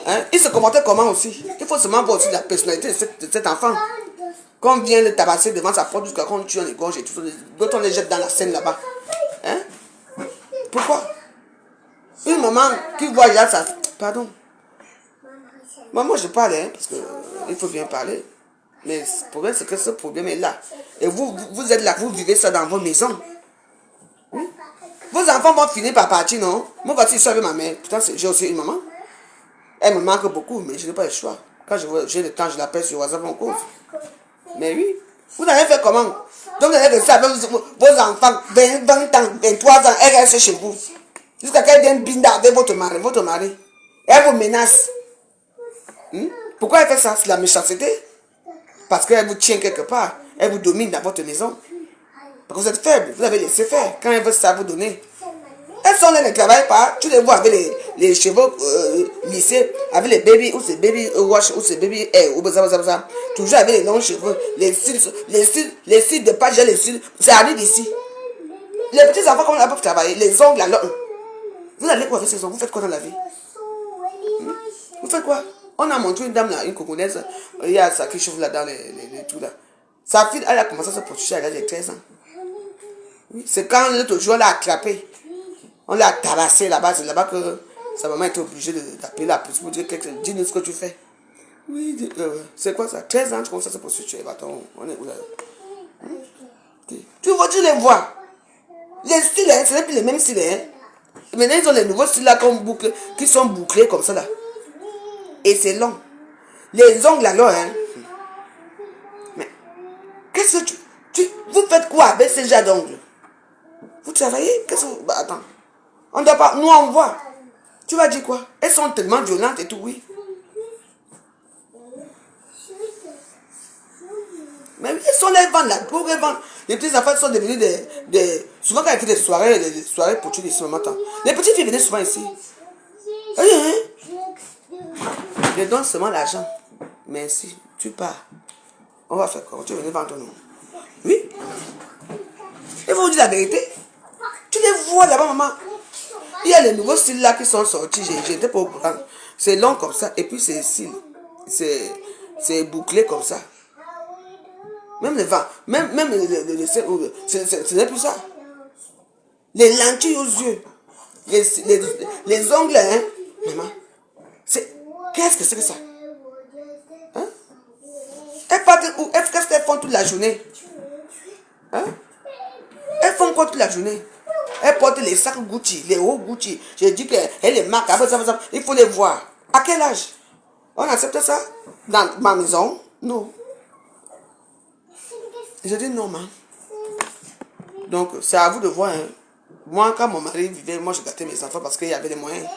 Hein? Il se comportait comment aussi? Il faut seulement voir aussi la personnalité de cet enfant. Quand on vient le tabasser devant sa porte jusqu'à quand on tue, on les gorge et tout, d'autres on les jette dans la Seine là-bas. Hein? Pourquoi? Une maman qui voit là ça. Pardon. Moi je parle, hein, parce que il faut bien parler. Mais le problème c'est que ce problème est là. Et vous êtes là, vous vivez ça dans vos maisons. Hein? Vos enfants vont finir par partir, non? Moi voici, je suis avec ma mère. Pourtant j'ai aussi une maman. Elle me manque beaucoup, mais je n'ai pas le choix. Quand j'ai le temps, je l'appelle sur WhatsApp en cause. Mais oui. Vous avez fait comment? Donc vous avez resté avec vos enfants 20 ans, 23 ans, elle reste chez vous. Jusqu'à qu'elle vienne binda avec votre mari. Elle vous menace. Pourquoi elle fait ça? C'est la méchanceté. Parce qu'elle vous tient quelque part. Elle vous domine dans votre maison. Parce que vous êtes faible. Vous avez laissé faire. Quand elle veut ça vous donner. Elles sont là, elles ne travaillent pas. Tu les vois avec les cheveux lissés, avec les baby, ou c'est baby wash, ou c'est baby hair, ou ça. Toujours avec les longs cheveux, les cils de page, les cils, c'est arrivé d'ici. Les petits enfants, comment on peut travailler? Les ongles, alors. Vous allez quoi avec ces ongles? Vous faites quoi dans la vie? Vous faites quoi? On a montré une dame là, une congolaise, il y a ça qui chauffe là dans les tout là. Sa fille, elle a commencé à se protéger à l'âge de 13 ans. Oui, c'est quand l'autre jour, elle l'a attrapé. On l'a tabassé là-bas, c'est là-bas que sa maman était obligée d'appeler la police pour dire dis-nous ce que tu fais. Oui, c'est quoi ça? 13 ans, tu commences à se prostituer. Attends, on est où là? Tu les vois. Les styles, hein, ce n'est plus les mêmes styles. Hein. Maintenant, ils ont les nouveaux styles là qui sont bouclés comme ça là. Et c'est long. Les ongles alors, hein. Mais, qu'est-ce que vous faites quoi avec ces genres d'ongles? Vous travaillez? Qu'est-ce que vous... Bah, attends. On ne doit pas... Nous, on voit. Tu vas dire quoi? Elles sont tellement violentes et tout, oui. Mais elles sont les ventes là. Pour les vendre. Les petits enfants sont devenus des... Souvent, quand il fait des soirées pour tuer ici le matin, les petites filles venaient souvent ici. Je donne seulement l'argent. Merci. Tu pars. On va faire quoi? Tu veux venir vendre nous? Oui. Il faut vous dire la vérité. Tu les vois là-bas, maman. Il y a les nouveaux styles là qui sont sortis. J'étais pas au courant. C'est long comme ça. Et puis c'est style. C'est bouclé comme ça. Même les vents. Même ce n'est plus ça. Les lentilles aux yeux. Les ongles, hein. Maman. Qu'est-ce que c'est que ça? Hein? Elles partent où? Qu'est-ce qu'elles font toute la journée? Hein? Elles font quoi toute la journée? Elles portent les sacs Gucci, les hauts Gucci. J'ai dit qu'elles les marquent. Il faut les voir. À quel âge? On accepte ça? Dans ma maison? Non. Je dis non, man. Donc, c'est à vous de voir. Hein. Moi, quand mon mari vivait, moi, je gâtais mes enfants parce qu'il y avait des moyens.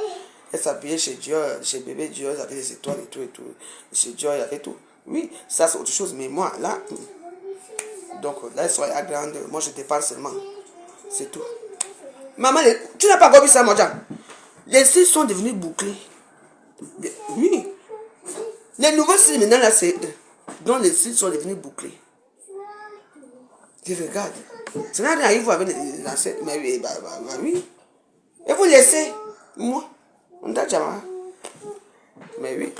Elle s'habillait chez Dieu, chez bébé Dieu, il y avait des étoiles et tout et tout. Chez Dieu, il y avait tout. Oui, ça c'est autre chose. Mais moi, là, donc là, ils sont à grande. Moi, je dépasse seulement. C'est tout. Maman, tu n'as pas encore vu ça, mon Jean? Les cils sont devenus bouclés. Oui. Les nouveaux cils, maintenant, là, c'est... Donc, les cils sont devenus bouclés. Je regarde. C'est là qu'il vous avec les ancêtres. Mais oui, oui. Et vous laissez. Moi. On t'a déjà. Mais oui.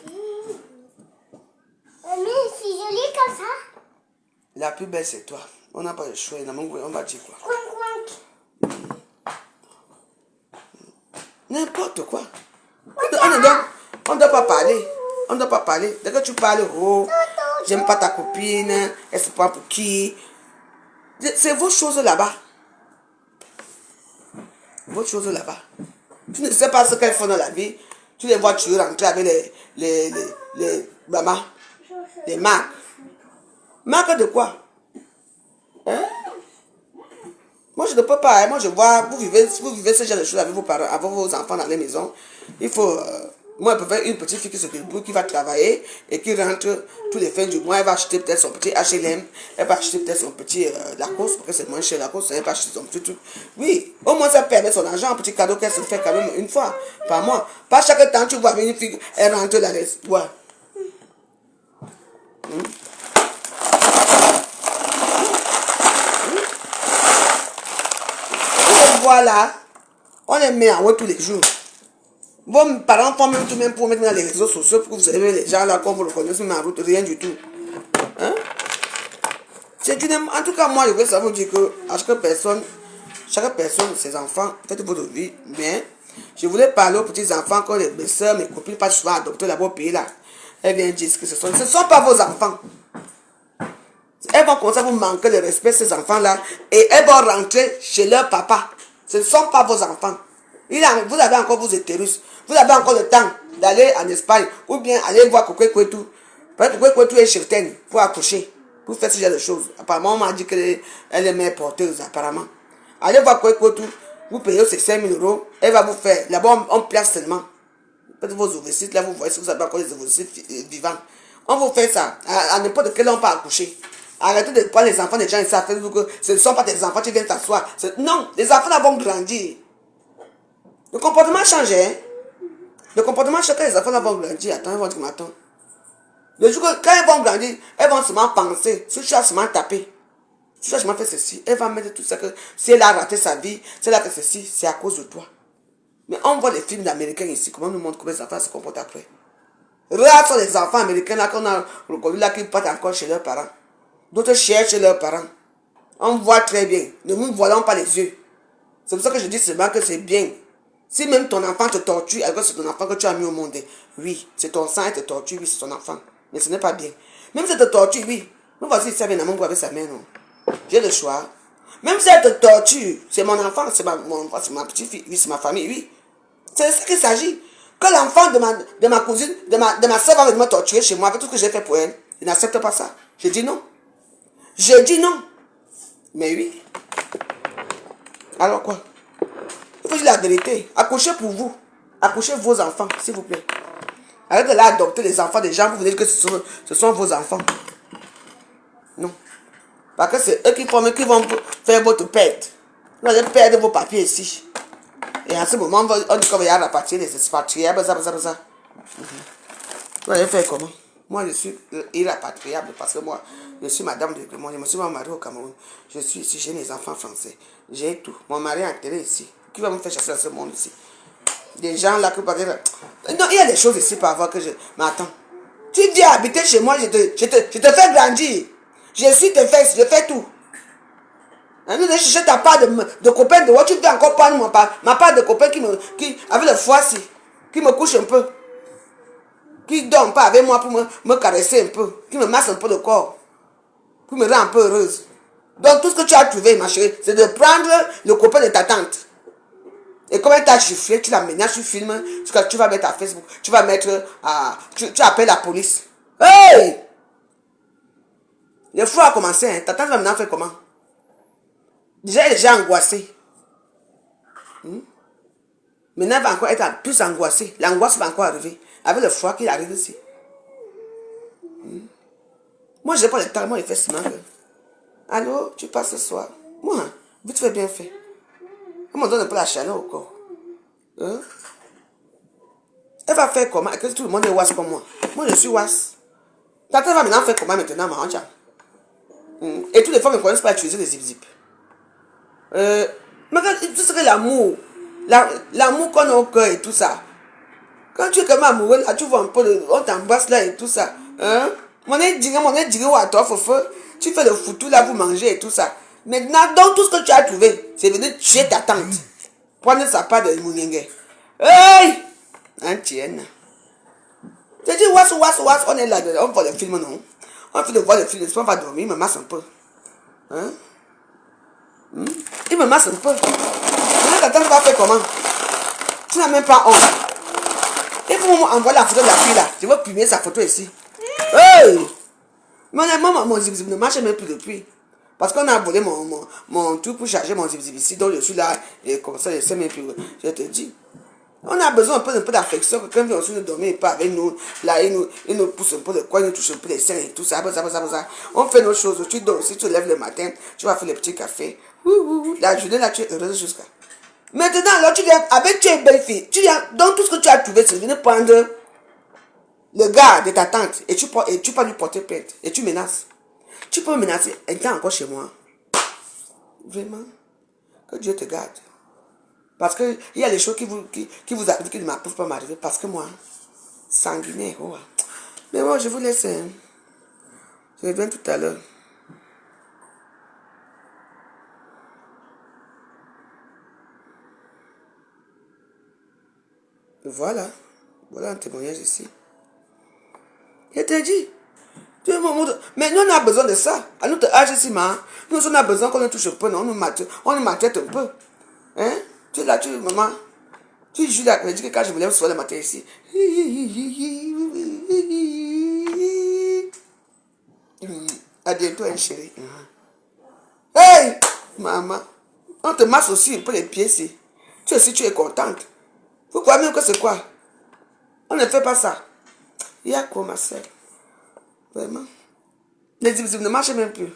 Mais c'est joli comme ça. La plus belle, c'est toi. On n'a pas le choix. On va dire quoi? N'importe quoi. On ne doit pas parler. On ne doit pas parler. Dès que tu parles, oh, j'aime pas ta copine, elle se prend pour qui? C'est vos choses là-bas. Vos choses là-bas. Tu ne sais pas ce qu'elles font dans la vie. Tu les vois, tu rentrer avec les mamas, les marques. Marques de quoi? Hein? Moi, je ne peux pas. Hein. Moi, je vois, vous vivez ce genre de choses avec vos parents, avec vos enfants dans les maisons. Il faut... moi, je peux faire une petite fille qui se débrouille, qui va travailler et qui rentre tous les fins du mois. Elle va acheter peut-être son petit H&M. Elle va acheter peut-être son petit Lacoste, parce que c'est moins cher Lacoste. Elle va acheter son petit truc. Oui, au moins ça permet son argent, un petit cadeau qu'elle se fait quand même une fois par mois. Pas chaque temps, tu vois une fille, elle rentre dans les... Ouais. Voilà, on les met en haut tous les jours. Vos parents font même tout même pour mettre dans les réseaux sociaux pour que vous avez les gens là comme vous le connaissez ma route, rien du tout. Hein? En tout cas, moi, je veux savoir vous dire que à chaque personne, ses enfants, faites votre vie, mais je voulais parler aux petits enfants quand mes soeurs, mes copines passent souvent à adopter là-bas au pays là. Elles viennent dire que ce ne sont pas vos enfants. Elles vont commencer à vous manquer de respect, ces enfants-là, et elles vont rentrer chez leur papa. Ce ne sont pas vos enfants. Vous avez encore vos hétérus. Vous avez encore le temps d'aller en Espagne ou bien aller voir Kokwe Kwetu. Peut-être que Kwetu est chrétienne pour accoucher, pour faire ce genre de choses. Apparemment, on m'a dit qu'elle est mère porteuse, apparemment. Allez voir Kokwe Kwetu, vous payez ces 5 000 €, elle va vous faire. Là-bas, on place seulement. Peut-être vos ovocytes, là, vous voyez si vous avez encore les ovocytes vivants. On vous fait ça. À n'importe quel on peut accoucher. Arrêtez de prendre les enfants des gens ici à Facebook que ce ne sont pas tes enfants, tu viens t'asseoir. Non, les enfants là vont grandir. Le comportement change, hein. Le comportement change quand les enfants là vont grandir. Attends, ils vont dire, attends. Le jour que, quand ils vont grandir, elles vont seulement penser. Si tu as seulement tapé, si tu as seulement fait ceci, elle va mettre tout ça que si elle a raté sa vie, si elle a fait ceci, c'est à cause de toi. Mais on voit les films d'Américains ici, comment on nous montre comment les enfants se comportent après. Rares sont les enfants américains là qu'on a reconnus là qui partent encore chez leurs parents. D'autres cherchent chez leurs parents. On voit très bien. Ne nous voilons pas les yeux. C'est pour ça que je dis seulement que c'est bien. Si même ton enfant te torture, alors que c'est ton enfant que tu as mis au monde, oui, c'est ton sang, et te torture, oui, c'est ton enfant. Mais ce n'est pas bien. Même si elle te torture, oui. Mais voici, ça vient à mon goût avec sa mère, non. J'ai le choix. Même si elle te torture, c'est mon enfant, c'est ma petite fille, oui, c'est ma famille, oui. C'est de ça qu'il s'agit. Que l'enfant de ma cousine, de ma soeur va venir me torturer chez moi avec tout ce que j'ai fait pour elle, je n'accepte pas ça. Je dis non. Je dis non. Mais oui. Alors quoi? Il faut dire la vérité. Accouchez pour vous. Accouchez vos enfants, s'il vous plaît. Arrêtez de là adopter les enfants des gens. Vous voulez dire que ce sont vos enfants. Non. Parce que c'est eux qui vont faire votre perte. Vous allez perdre vos papiers ici. Et à ce moment, on dit qu'on va rapatrier les expatriables. Vous allez faire comment? Moi, je suis irrapatriable parce que moi, je suis madame de Clément. Je me suis mariée au Cameroun. Je suis ici, j'ai mes enfants français. J'ai tout. Mon mari est enterré ici. Qui va me faire chasser dans ce monde ici? Des gens là que peut-être... Non, il y a des choses ici par voir que je... Mais attends. Tu viens habiter chez moi, je te fais grandir. Je suis tes fesses, je fais tout. Nous allons chercher ta part de copain de tu viens encore prendre ma part de copain qui avec le foie-ci, qui me couche un peu. Qui dort pas avec moi pour me caresser un peu, qui me masse un peu le corps, pour me rendre un peu heureuse. Donc tout ce que tu as trouvé, ma chérie, c'est de prendre le copain de ta tante. Et comme elle t'a chiffré, tu la menaces, tu filmes, tu vas mettre à Facebook, tu vas mettre tu appelles la police. Hey! Le fou a commencé, hein. Ta tante va maintenant faire comment? Déjà, elle est déjà angoissée. Maintenant, elle va encore être plus angoissée. L'angoisse va encore arriver. Avec le froid qui arrive ici. Moi, je n'ai pas le temps. Moi, je fais seulement que... Allô, tu passes ce soir? Moi, vite fait, bien fait. On me donne un peu la chaleur au corps. Hein? Elle va faire comment? Que tout le monde est was comme moi. Moi, je suis was. Tata va maintenant faire comment maintenant, ma hancha? Et toutes les femmes ne connaissent pas utiliser les zip-zip. Mais tout ce que l'amour, l'amour qu'on a au cœur et tout ça. Quand tu es comme amoureux, là, tu vois un peu, on t'embrasse là et tout ça. Hein? Mon est diré ou à toi, tu fais le foutu là, vous mangez et tout ça. Maintenant, donc tout ce que tu as trouvé, c'est venir tuer ta tante. Prendre sa part de mouniengue. Hey! Un tienne. Je dis, was, on est là, on voit le film, non? On fait de voir le film, on va dormir, il me masse un peu. Hein? Il me masse un peu. Maintenant, ta tante va faire comment? Tu n'as même pas honte. Il faut m'envoyer la photo de la fille là. Je veux publier sa photo ici. Hey! Mon zip-zip ne marche même plus depuis. Parce qu'on a volé mon truc pour charger mon zip-zip ici. Donc je suis là et comme ça je sais même plus. Je te dis. On a besoin un peu d'affection. Quelqu'un vient aussi nous dormir et pas avec nous. Là, il nous pousse un peu le coin, il nous touche un peu les seins et tout ça. On fait nos choses. Tu dors aussi, tu te lèves le matin, tu vas faire le petit café. La journée là, tu es heureuse jusqu'à. Maintenant, alors tu viens, avec tu es belle fille, tu viens, dans tout ce que tu as trouvé, c'est venir prendre le gars de ta tante et tu peux lui porter plainte et tu menaces. Tu peux me menacer, elle est encore chez moi. Vraiment, que Dieu te garde. Parce qu'il y a des choses qui vous arrivent qui ne peuvent pas m'arriver. Parce que moi, sanguinaire. Oh. Mais bon, je vous laisse. Hein. Je reviens tout à l'heure. Voilà. Voilà un témoignage ici. Je t'ai dit. Mais nous, on a besoin de ça. À notre âge ici, nous, on a besoin qu'on ne touche pas. On nous maltraite un peu. Hein? Tu es là, maman. Tu joues là, je dis que quand je me lève soir le matin ici. À bientôt, hein, chérie. Hey! Maman. On te masse aussi un peu les pieds ici. Tu aussi, tu es contente. Vous croyez même que c'est quoi? On ne fait pas ça. Il y a quoi, ma soeur? Vraiment. Les divisibles ne marchent même plus.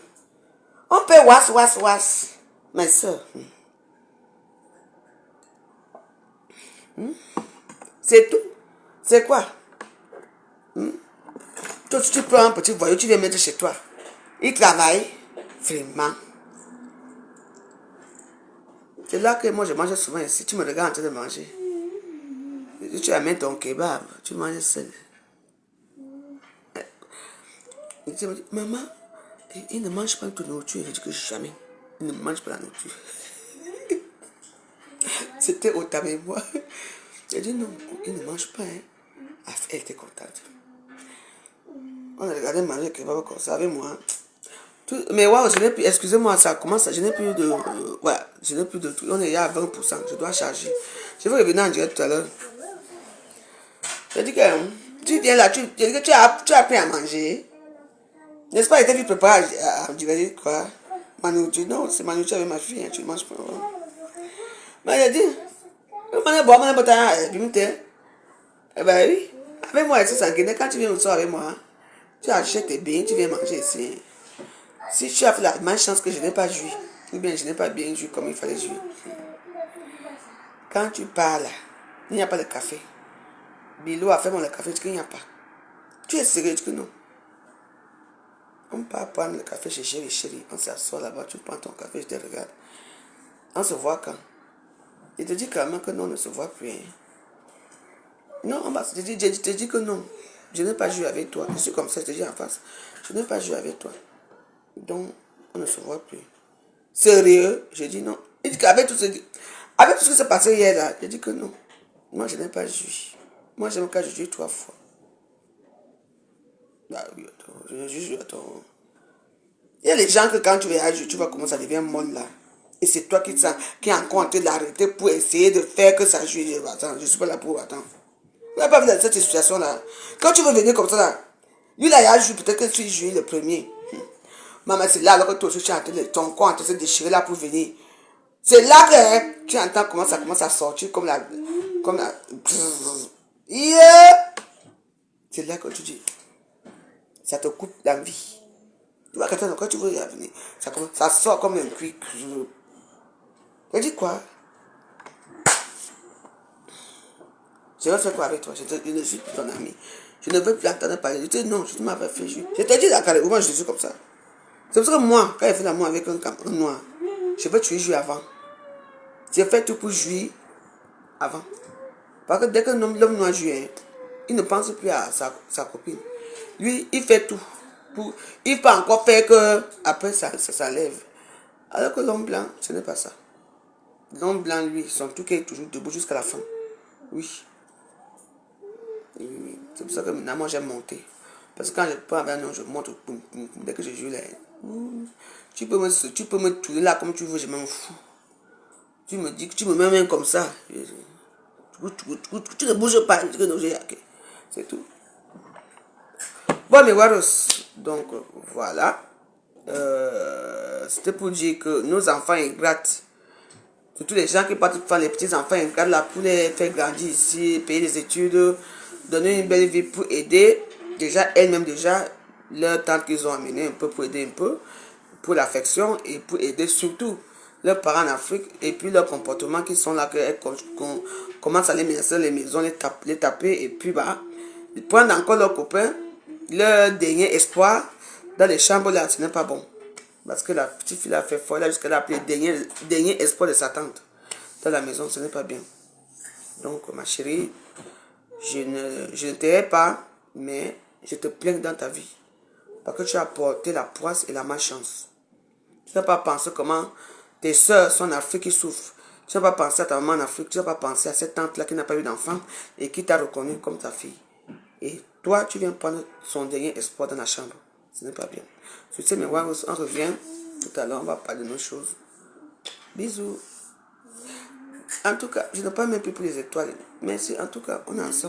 On peut was. Ma soeur. C'est tout. C'est quoi? Toi, tu prends un petit voyou, tu viens mettre chez toi. Il travaille. Vraiment. C'est là que moi je mange souvent ici. Tu me regardes en train de manger. Tu amènes ton kebab. Tu manges seul. Il me dit, maman, il ne mange pas de nourriture. Je dis que jamais. Il ne mange pas la nourriture. C'était au avec moi. J'ai dit non, il ne mange pas. Hein. Elle était contente. On a regardé manger le kebab comme ça avec moi. Mais ouais, je n'ai plus, excusez-moi, ça commence, je n'ai plus de, ouais, je n'ai plus de tout. On est à 20%, je dois charger. Je vais revenir en direct tout à l'heure. J'ai dit que tu viens là, tu as appris à manger. N'est-ce pas, il était vite préparé à dire quoi? Ma nourriture, non, c'est ma nourriture avec ma fille, hein, tu ne manges pas. Mais j'ai dit, eh ben oui, avec moi, c'est sanguinaire, quand tu viens au soir avec moi, tu achètes tes biens, tu viens manger ici. Si tu as fait la malchance que je n'ai pas joui, ou bien je n'ai pas bien joui comme il fallait jouer. Quand tu parles, il n'y a pas de café. Bilo a fait mon le café, je dis qu'il n'y a pas. Tu es sérieux, je dis que non. On part prendre le café chez chérie. On s'assoit là-bas, tu prends ton café, je te regarde. On se voit quand? Je te dis quand même que non, on ne se voit plus. Hein. Non, je te dis que non. Je n'ai pas joué avec toi. Je suis comme ça, je te dis en face. Je n'ai pas joué avec toi. Donc, on ne se voit plus. Sérieux? Je dis non. Il dit qu'avec tout ce qui s'est passé hier là, je dis que non. Moi, je n'ai pas joué. Moi, j'aime quand je joue 3 fois. Bah oui, attends, je joue, attends. Il y a les gens que quand tu vas jouer, tu vois comment ça devient molle là. Et c'est toi qui es encore en train d'arrêter pour essayer de faire que ça joue. Attends, je suis pas là pour attendre. Vous n'avez pas vu dans cette situation là. Quand tu veux venir comme ça là, lui là, il a joué, peut-être que tu joues le premier. Maman, c'est là alors que toi aussi tu es en train de ton corps en train de se déchirer là pour venir. C'est là que tu entends comment ça commence à sortir comme la yeah! C'est là que tu dis, ça te coupe l'envie. Tu vois quand tu veux y venir, ça sort comme un cuit. Je dis quoi? Je vais faire quoi avec toi? Je ne suis plus ton ami. Je ne veux plus entendre parler. Je te dis non, je m'avais fait jouer. Je te dis d'accord, moi je suis comme ça. C'est pour ça que moi, quand il fait l'amour avec un noir, je veux tuer jouer avant. J'ai fait tout pour jouer avant. Parce que dès que l'homme noir joue, il ne pense plus à sa copine. Lui, il fait tout. Il peut encore faire que après ça s'enlève. Alors que l'homme blanc, ce n'est pas ça. L'homme blanc, lui, son truc est toujours debout jusqu'à la fin. Oui. Oui. C'est pour ça que maintenant, moi, j'aime monter. Parce que quand je prends avec un homme, je monte. Dès que je joue là, tu peux me tourner là comme tu veux, je m'en fous. Tu me dis que tu me mets même comme ça. Tu ne bouges pas. C'est tout. Bon, mes waros. Donc, voilà. C'était pour dire que nos enfants ingrates, surtout les gens qui partent faire les petits enfants ingrates là pour les faire grandir ici, payer les études, donner une belle vie pour aider. Déjà, elles-mêmes, leur tante qu'ils ont amené un peu pour aider un peu, pour l'affection et pour aider surtout leurs parents en Afrique et puis leur comportement qui sont là, qu'on commence à les menacer les maisons, les taper et puis prendre encore leurs copains, leur dernier espoir dans les chambres là, ce n'est pas bon. Parce que la petite fille a fait fort là jusqu'à là, appelé dernier espoir de sa tante. dans la maison, ce n'est pas bien. Donc, ma chérie, je ne t'aime pas, mais je te plains dans ta vie. Parce que tu as porté la poisse et la malchance. Tu n'as pas pensé comment tes soeurs sont en Afrique qui souffrent. Tu n'as pas pensé à ta maman en Afrique. Tu n'as pas pensé à cette tante-là qui n'a pas eu d'enfant et qui t'a reconnu comme ta fille. Et toi, tu viens prendre son dernier espoir dans la chambre. Ce n'est pas bien. Tu sais, mais ouais, on revient tout à l'heure. On va parler de nos choses. Bisous. En tout cas, je n'ai pas même plus pour les étoiles. Merci. En tout cas, on est ensemble.